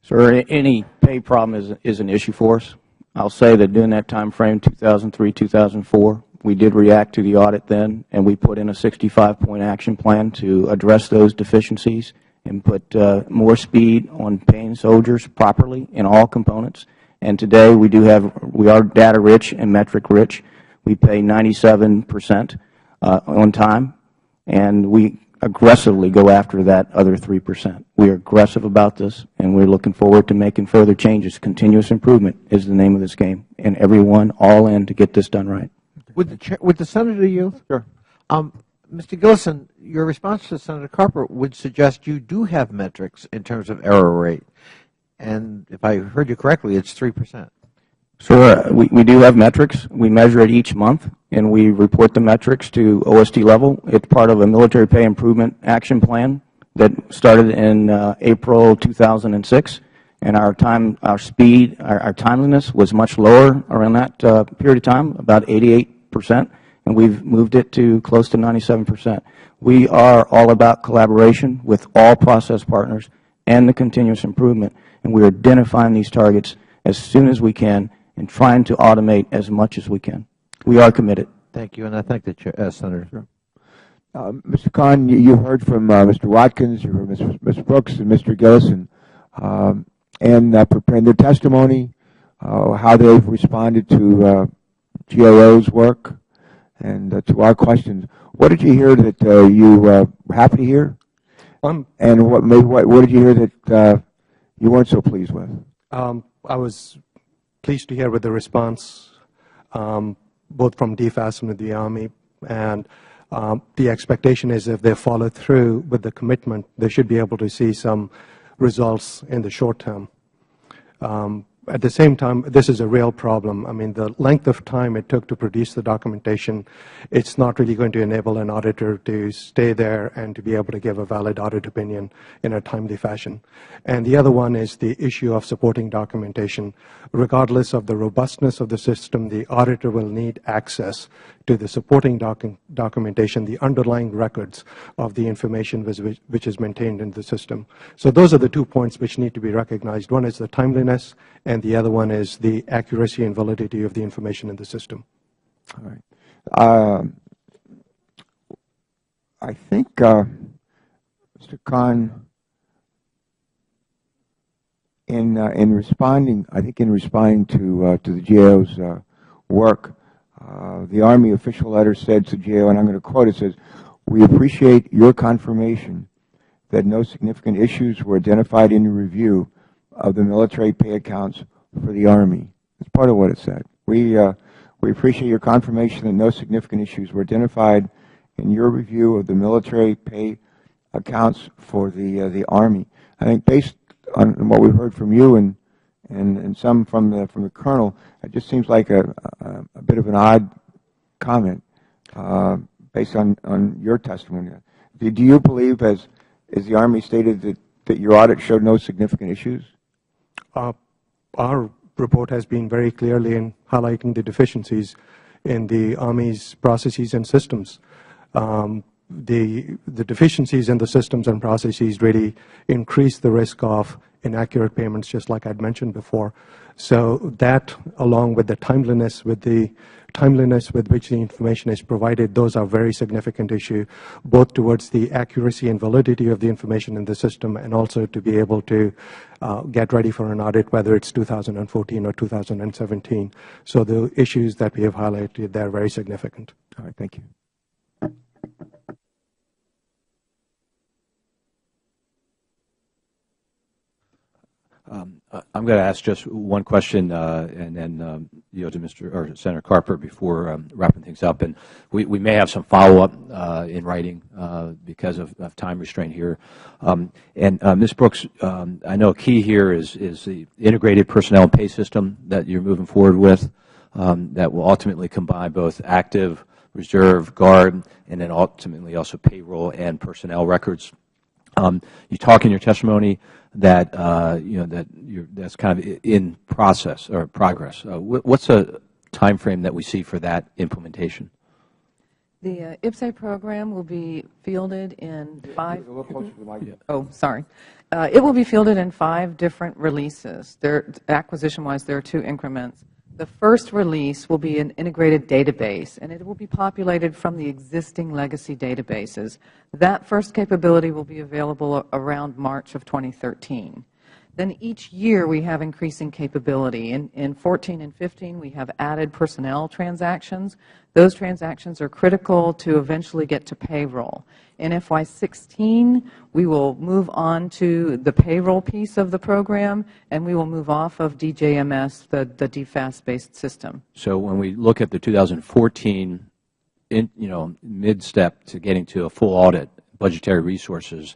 S10: Sir, any pay problem is an issue for us. I'll say that during that time frame, 2003, 2004, we did react to the audit then, and we put in a 65-point action plan to address those deficiencies and put more speed on paying soldiers properly in all components. And today we are data rich and metric rich. We pay 97% on time, and we aggressively go after that other 3%. We are aggressive about this, and we're looking forward to making further changes. Continuous improvement is the name of this game, and everyone all in to get this done right.
S6: Would the Senator yield?
S2: Sure.
S6: Mr. Gillison, your response to Senator Carper would suggest you do have metrics in terms of error rate. And if I heard you correctly, it's 3%.
S10: Sure. We do have metrics. We measure it each month, and we report the metrics to OSD level. It's part of a military pay improvement action plan that started in April 2006. And our speed, our timeliness was much lower around that period of time, about 88%, and we've moved it to close to 97%. We are all about collaboration with all process partners and the continuous improvement, and we are identifying these targets as soon as we can and trying to automate as much as we can. We are committed.
S6: Thank you, and I thank the Senator.
S2: Sure. Mr. Khan, you heard from Mr. Watkins, you heard Mr. Brooks and Mr. Gillison, and preparing their testimony, how they've responded to GAO's work and to our questions. What did you hear that you were happy to hear? And what did you hear that you weren't so pleased with?
S7: I was pleased to hear with the response, both from DFAS and the Army, and the expectation is if they follow through with the commitment, they should be able to see some results in the short term. At the same time, this is a real problem. I mean, the length of time it took to produce the documentation, it's not really going to enable an auditor to stay there and to be able to give a valid audit opinion in a timely fashion. And the other one is the issue of supporting documentation. Regardless of the robustness of the system, the auditor will need access to the supporting documentation, the underlying records of the information which is maintained in the system. So those are the 2 points which need to be recognized. One is the timeliness, and the other one is the accuracy and validity of the information in the system.
S2: All right. I think, Mr. Khan, in responding to the GAO's work, the Army official letter said to GAO, and I'm going to quote, it says, "We appreciate your confirmation that no significant issues were identified in your review of the military pay accounts for the Army." That's part of what it said. We appreciate your confirmation that no significant issues were identified in your review of the military pay accounts for the Army. I think based on what we've heard from you and some from the Colonel, it just seems like a bit of an odd comment based on your testimony. Do you believe, as the Army stated, that your audit showed no significant issues?
S7: Our report has been very clearly in highlighting the deficiencies in the Army's processes and systems. the deficiencies in the systems and processes really increase the risk of inaccurate payments, just like I had mentioned before. So that, along with the timeliness with which the information is provided, those are very significant issue, both towards the accuracy and validity of the information in the system, and also to be able to get ready for an audit, whether it's 2014 or 2017. So the issues that we have highlighted, they're very significant.
S2: All right, thank you.
S1: I'm going to ask just one question, and then yield to Senator Carper before wrapping things up. And we may have some follow-up in writing because of time restraint here. And Ms. Brooks, I know a key here is the integrated personnel and pay system that you're moving forward with, that will ultimately combine both active, reserve, guard, and then ultimately also payroll and personnel records. You talk in your testimony that that's kind of in process or progress. What's a time frame that we see for that implementation?
S9: The IPSA program will be fielded in five.
S2: A little closer to the mic.
S9: Oh, sorry. It will be fielded in 5 different releases. Acquisition-wise, there are 2 increments. The first release will be an integrated database, and it will be populated from the existing legacy databases. That first capability will be available around March of 2013. Then each year we have increasing capability. In 14 and 15 we have added personnel transactions. Those transactions are critical to eventually get to payroll. In FY16 we will move on to the payroll piece of the program, and we will move off of DJMS, the DFAS-based system.
S1: So when we look at the 2014 mid-step to getting to a full audit, budgetary resources,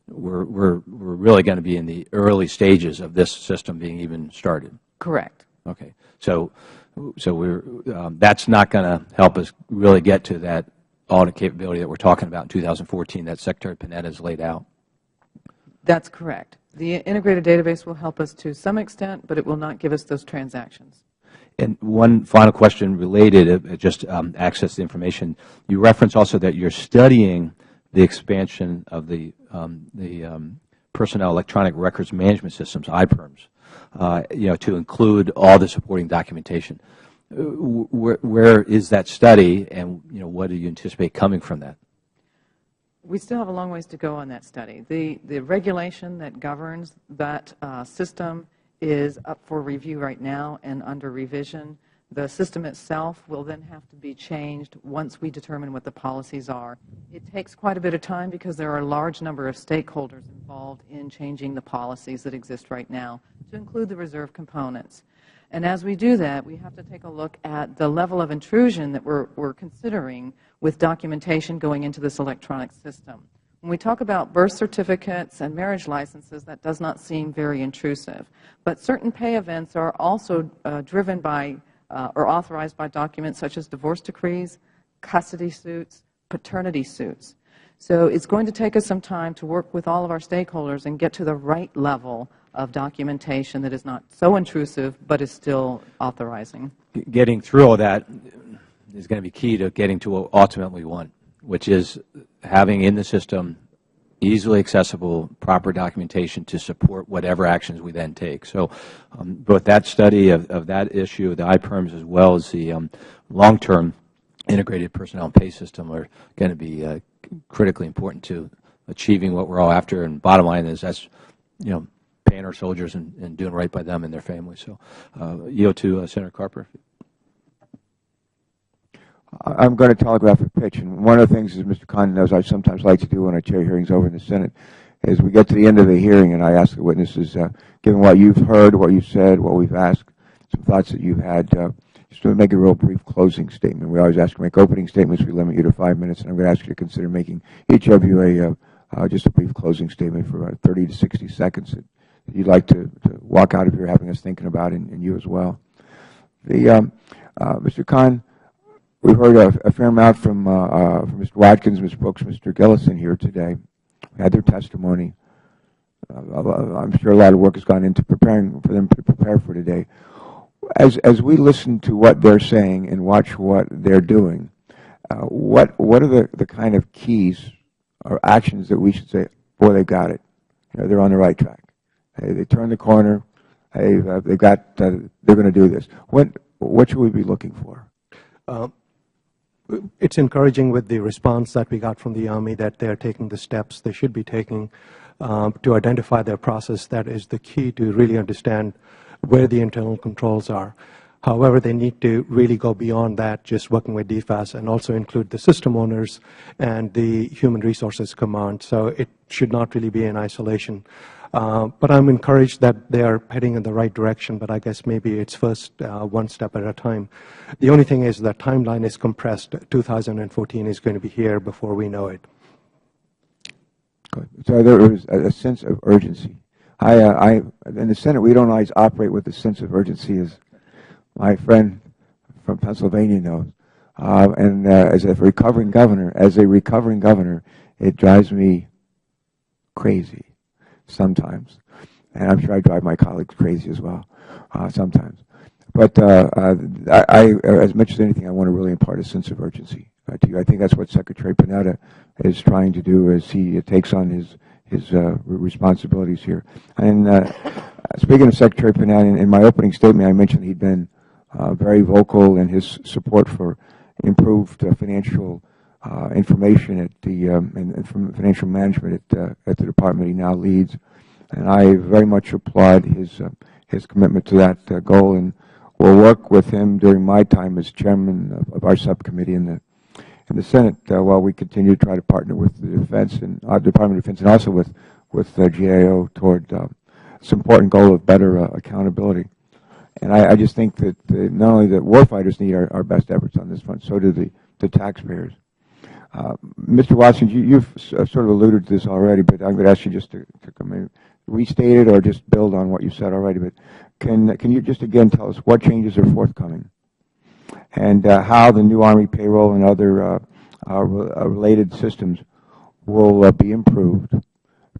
S1: we're really going to be in the early stages of this system being even started.
S9: Correct.
S1: Okay. So that's not going to help us really get to that audit capability that we're talking about in 2014 that Secretary Panetta has laid out.
S9: That's correct. The integrated database will help us to some extent, but it will not give us those transactions.
S1: And one final question related, just access to information. You reference also that you're studying the expansion of the Personnel Electronic Records Management Systems, IPERMs, to include all the supporting documentation. Where is that study, and what do you anticipate coming from that?
S9: We still have a long ways to go on that study. The regulation that governs that system is up for review right now and under revision. The system itself will then have to be changed once we determine what the policies are. It takes quite a bit of time because there are a large number of stakeholders involved in changing the policies that exist right now to include the reserve components. And as we do that, we have to take a look at the level of intrusion that we're considering with documentation going into this electronic system. When we talk about birth certificates and marriage licenses, that does not seem very intrusive. But certain pay events are also driven by or authorized by documents such as divorce decrees, custody suits, paternity suits. So it's going to take us some time to work with all of our stakeholders and get to the right level of documentation that is not so intrusive but is still authorizing.
S1: Getting through all that is going to be key to getting to what ultimately we want, which is having in the system easily accessible, proper documentation to support whatever actions we then take. So both that study of that issue, the IPERMs, as well as the long-term integrated personnel and pay system are going to be critically important to achieving what we're all after. And bottom line is that's, paying our soldiers and doing right by them and their families. So yield to Senator Carper.
S2: I'm going to telegraph a pitch, and one of the things, as Mr. Condon knows, I sometimes like to do when I chair hearings over in the Senate, is we get to the end of the hearing and I ask the witnesses, given what you've heard, what you've said, what we've asked, some thoughts that you've had, just to make a real brief closing statement. We always ask you to make opening statements. We limit you to 5 minutes, and I'm going to ask you to consider making each of you just a brief closing statement for 30 to 60 seconds that you'd like to walk out of here having us thinking about, and you as well. Mr. Khan, we've heard a fair amount from Mr. Watkins, Ms. Brooks, Mr. Gillison here today. We had their testimony. I'm sure a lot of work has gone into preparing for them to prepare for today. As we listen to what they're saying and watch what they're doing, what are the kind of keys or actions that we should say, boy, they got it. They're on the right track. Hey, they turned the corner. Hey, they're going to do this. What should we be looking for?
S7: It's encouraging with the response that we got from the Army that they're taking the steps they should be taking to identify their process. That is the key to really understand where the internal controls are. However, they need to really go beyond that, just working with DFAS, and also include the system owners and the Human Resources Command. So it should not really be in isolation. But I'm encouraged that they are heading in the right direction, but I guess maybe it's first one step at a time. The only thing is the timeline is compressed. 2014 is going to be here before we know it.
S2: Good. So there is a sense of urgency. In the Senate, we don't always operate with a sense of urgency, as my friend from Pennsylvania knows. And as a recovering governor, it drives me crazy sometimes. And I'm sure I drive my colleagues crazy as well sometimes. But as much as anything, I want to really impart a sense of urgency to you. I think that's what Secretary Panetta is trying to do as he takes on his responsibilities here. And speaking of Secretary Panetta, in my opening statement, I mentioned he'd been very vocal in his support for improved financial information at the and from financial management at the department he now leads, and I very much applaud his commitment to that goal, and will work with him during my time as chairman of our subcommittee in the Senate while we continue to try to partner with the Defense and our Department of Defense, and also with GAO toward this important goal of better accountability. And I just think that not only the warfighters need our best efforts on this front, so do the taxpayers. Mr. Watson, you've sort of alluded to this already, but I'm going to ask you just to restate it or just build on what you said already. But can you just again tell us what changes are forthcoming, and how the new Army payroll and other related systems will be improved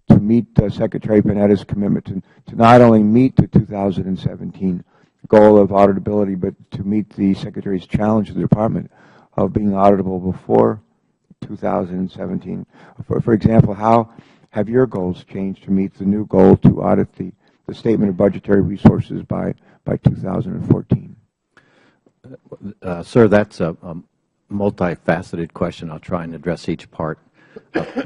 S2: to meet Secretary Panetta's commitment to not only meet the 2017 goal of auditability, but to meet the Secretary's challenge to the Department of being auditable before 2017. For example, how have your goals changed to meet the new goal to audit the Statement of Budgetary Resources by 2014?
S8: Sir, that's a multifaceted question. I'll try and address each part.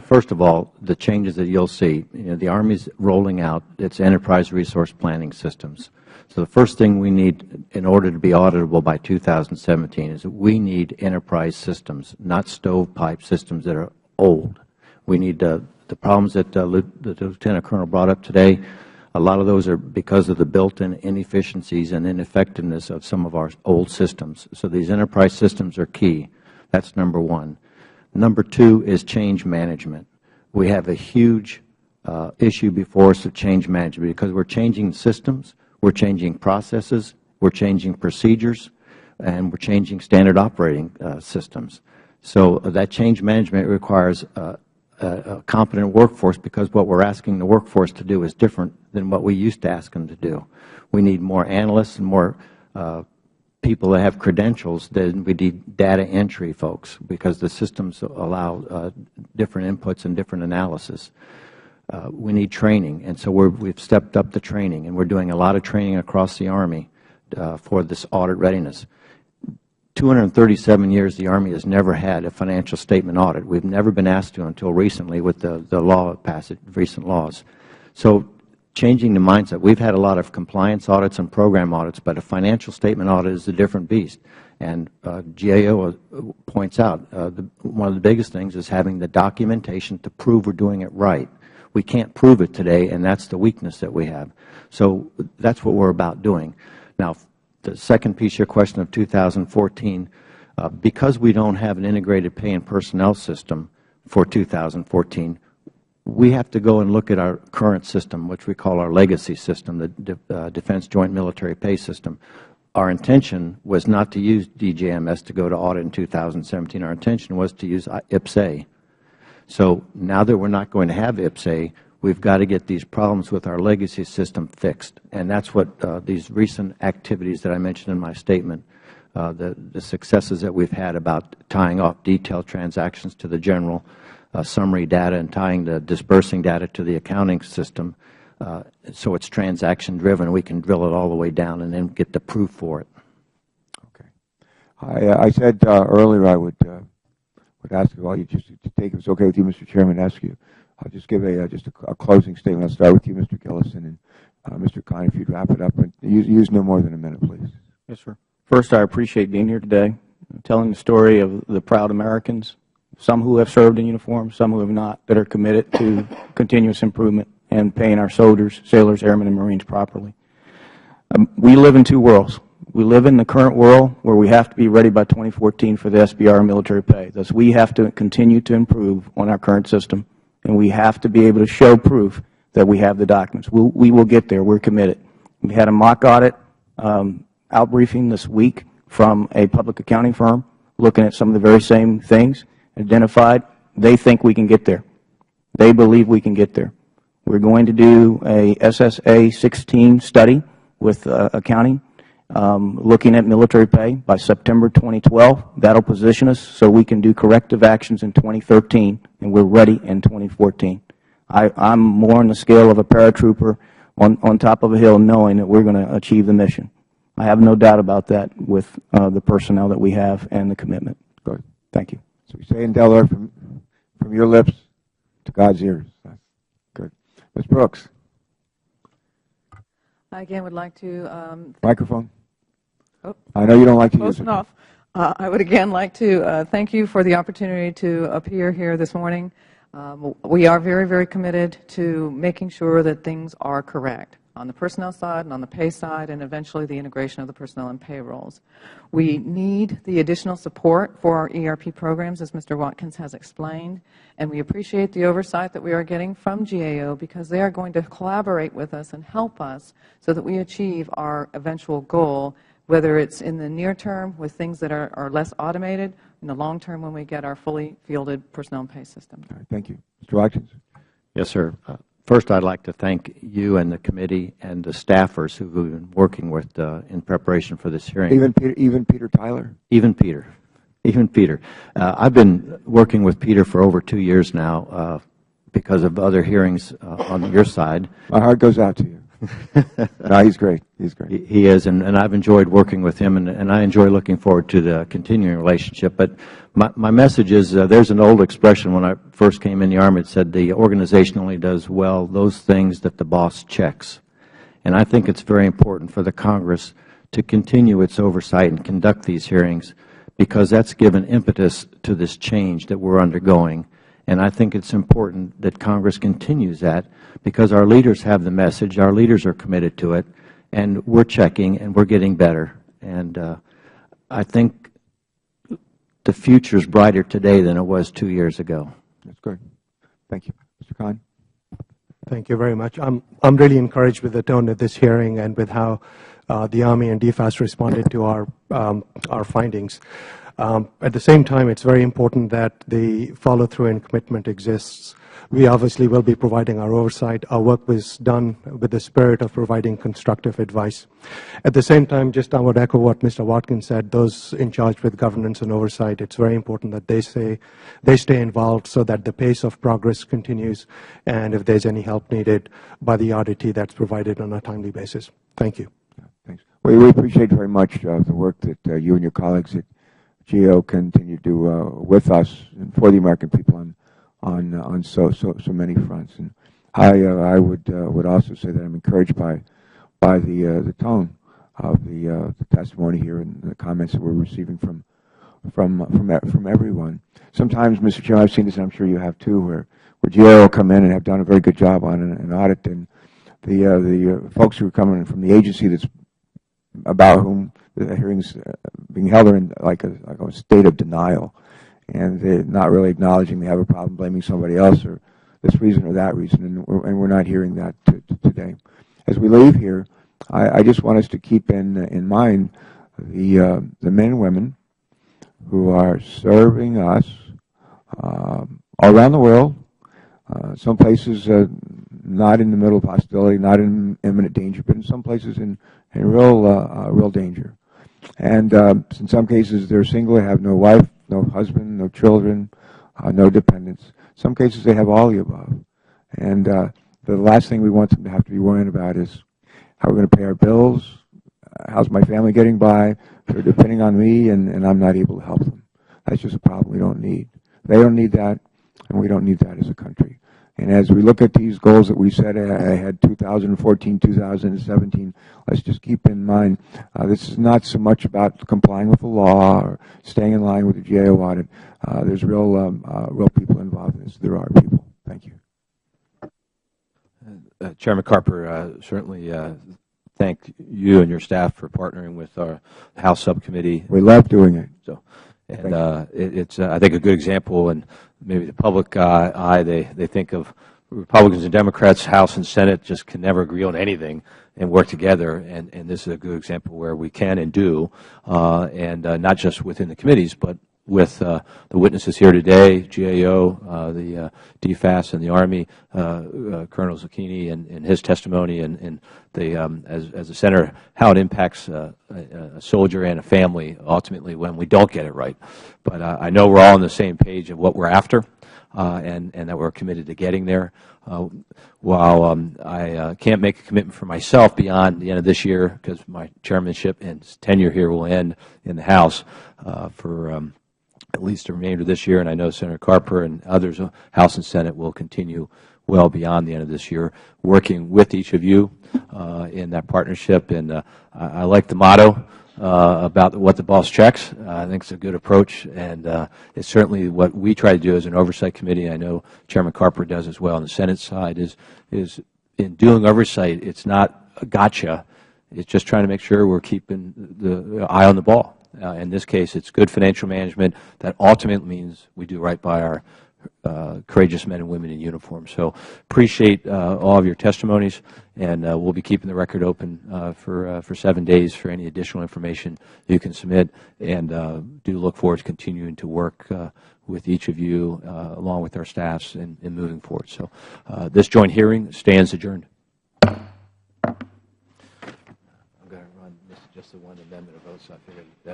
S8: First of all, the changes that you'll see, the Army's rolling out its enterprise resource planning systems. So the first thing we need in order to be auditable by 2017 is that we need enterprise systems, not stovepipe systems that are old. We need the problems that the Lieutenant Colonel brought up today. A lot of those are because of the built-in inefficiencies and ineffectiveness of some of our old systems. So these enterprise systems are key. That's number one. Number two is change management. We have a huge issue before us of change management because we're changing systems, we're changing processes, we're changing procedures, and we're changing standard operating systems. So that change management requires a competent workforce, because what we're asking the workforce to do is different than what we used to ask them to do. We need more analysts and more people that have credentials than we need data entry folks, because the systems allow different inputs and different analysis. We need training, and so we've stepped up the training, and we're doing a lot of training across the Army for this audit readiness. 237 years the Army has never had a financial statement audit. We've never been asked to until recently with the law passage, recent laws. So changing the mindset. We've had a lot of compliance audits and program audits, but a financial statement audit is a different beast. And GAO points out one of the biggest things is having the documentation to prove we're doing it right. We can't prove it today, and that's the weakness that we have. So that's what we're about doing. Now, the second piece of your question of 2014, because we don't have an integrated pay and personnel system for 2014, we have to go and look at our current system, which we call our legacy system, the Defense Joint Military Pay System. Our intention was not to use DJMS to go to audit in 2017. Our intention was to use IPSA. So now that we're not going to have IPSA, we've got to get these problems with our legacy system fixed. And that's what these recent activities that I mentioned in my statement the successes that we've had about tying off detailed transactions to the general summary data and tying the disbursing data to the accounting system, so it's transaction driven. We can drill it all the way down and then get the proof for it.
S2: Okay. I said earlier I would ask you all you just to take, if it's okay with you, Mr. Chairman, ask you. I'll just give just a closing statement. I'll start with you, Mr. Gillison, and Mr. Khan, if you'd wrap it up. And use no more than a minute, please.
S10: Yes, sir. First, I appreciate being here today, telling the story of the proud Americans, some who have served in uniform, some who have not, that are committed to continuous improvement and paying our soldiers, sailors, airmen, and Marines properly. We live in two worlds. We live in the current world where we have to be ready by 2014 for the SBR military pay. Thus, we have to continue to improve on our current system, and we have to be able to show proof that we have the documents. We will get there. We're committed. We had a mock audit out briefing this week from a public accounting firm looking at some of the very same things, identified. They think we can get there. They believe we can get there. We're going to do a SSA 16 study with accounting, looking at military pay by September 2012. That will position us so we can do corrective actions in 2013, and we're ready in 2014. I'm more on the scale of a paratrooper on top of a hill, knowing that we're going to achieve the mission. I have no doubt about that with the personnel that we have and the commitment.
S2: Good.
S10: Thank you.
S2: So we say in Delaware, from your lips to God's ears. Good. Ms. Brooks.
S9: I again would like to
S2: Microphone. Oh, I know you don't like to use it.
S9: Close enough. I would again like to thank you for the opportunity to appear here this morning. We are very, very committed to making sure that things are correct on the personnel side and on the pay side, and eventually the integration of the personnel and payrolls. We need the additional support for our ERP programs, as Mr. Watkins has explained, and we appreciate the oversight that we are getting from GAO, because they are going to collaborate with us and help us so that we achieve our eventual goal, whether it's in the near term with things that are less automated, in the long term when we get our fully fielded personnel and pay system.
S2: All right, thank you. Mr. Watkins.
S8: Yes, sir. First, I'd like to thank you and the committee and the staffers who have been working with in preparation for this hearing.
S2: Even Peter Tyler?
S8: Even Peter. Even Peter. I've been working with Peter for over 2 years now because of other hearings on your side.
S2: My heart goes out to you. No, he's great. He's great.
S8: He is, and I've enjoyed working with him, and I enjoy looking forward to the continuing relationship. But my message is there's an old expression when I first came in the Army. It said the organization only does well those things that the boss checks. And I think it's very important for the Congress to continue its oversight and conduct these hearings, because that's given impetus to this change that we're undergoing. And I think it's important that Congress continues that, because our leaders have the message, our leaders are committed to it, and we're checking and we're getting better. And I think the future is brighter today than it was 2 years ago.
S2: That's good. Thank you. Mr. Khan.
S7: Thank you very much. I'm really encouraged with the tone of this hearing and with how the Army and DFAS responded to our findings. At the same time, it's very important that the follow-through and commitment exists. We obviously will be providing our oversight. Our work was done with the spirit of providing constructive advice. At the same time, just I would echo what Mr. Watkins said, those in charge with governance and oversight, it's very important that they stay involved so that the pace of progress continues, and if there's any help needed by the auditee, that's provided on a timely basis. Thank you.
S2: Thanks. We appreciate very much the work that you and your colleagues at GAO continue to do with us and for the American people on so many fronts. And I would also say that I'm encouraged by the tone of the testimony here and the comments that we're receiving from everyone. Sometimes, Mr. Chairman, I've seen this, and I'm sure you have too, where GAO will come in and have done a very good job on an audit, and the folks who are coming from the agency that's about whom the hearings being held are in like a state of denial, and they're not really acknowledging they have a problem, blaming somebody else or this reason or that reason, and we're not hearing that today. As we leave here, I just want us to keep in mind the men and women who are serving us all around the world, some places not in the middle of hostility, not in imminent danger, but in some places in real danger. And in some cases, they're single, they have no wife, no husband, no children, no dependents. Some cases, they have all the above. And the last thing we want them to have to be worrying about is how we're going to pay our bills, how's my family getting by, they're depending on me, and I'm not able to help them. That's just a problem we don't need. They don't need that, and we don't need that as a country. And as we look at these goals that we set ahead, 2014, 2017, let's just keep in mind this is not so much about complying with the law or staying in line with the GAO audit. There's real people involved in this. There are people. Thank you.
S1: Chairman Carper, certainly thank you and your staff for partnering with our House Subcommittee.
S2: We love doing it.
S1: So, and it's, I think, a good example, and maybe the public eye, they think of Republicans and Democrats, House and Senate, just can never agree on anything and work together, and this is a good example where we can and do, and not just within the committees, but with the witnesses here today, GAO, the DFAS, and the Army, Colonel Zucchini and his testimony, and the, as a senator, how it impacts a soldier and a family ultimately when we don't get it right. But I know we're all on the same page of what we're after, and that we're committed to getting there. While I can't make a commitment for myself beyond the end of this year, because my chairmanship and tenure here will end in the House for at least the remainder of this year, and I know Senator Carper and others, House and Senate, will continue well beyond the end of this year, working with each of you in that partnership. And I like the motto about what the boss checks. I think it's a good approach, and it's certainly what we try to do as an Oversight Committee. I know Chairman Carper does as well on the Senate side, is in doing oversight, it's not a gotcha. It's just trying to make sure we're keeping the eye on the ball. In this case, it's good financial management that ultimately means we do right by our courageous men and women in uniform. So appreciate all of your testimonies, and we'll be keeping the record open for 7 days for any additional information you can submit, and do look forward to continuing to work with each of you along with our staffs in moving forward. So this joint hearing stands adjourned. I'm going to run just the one amendment of vote, so I figured better.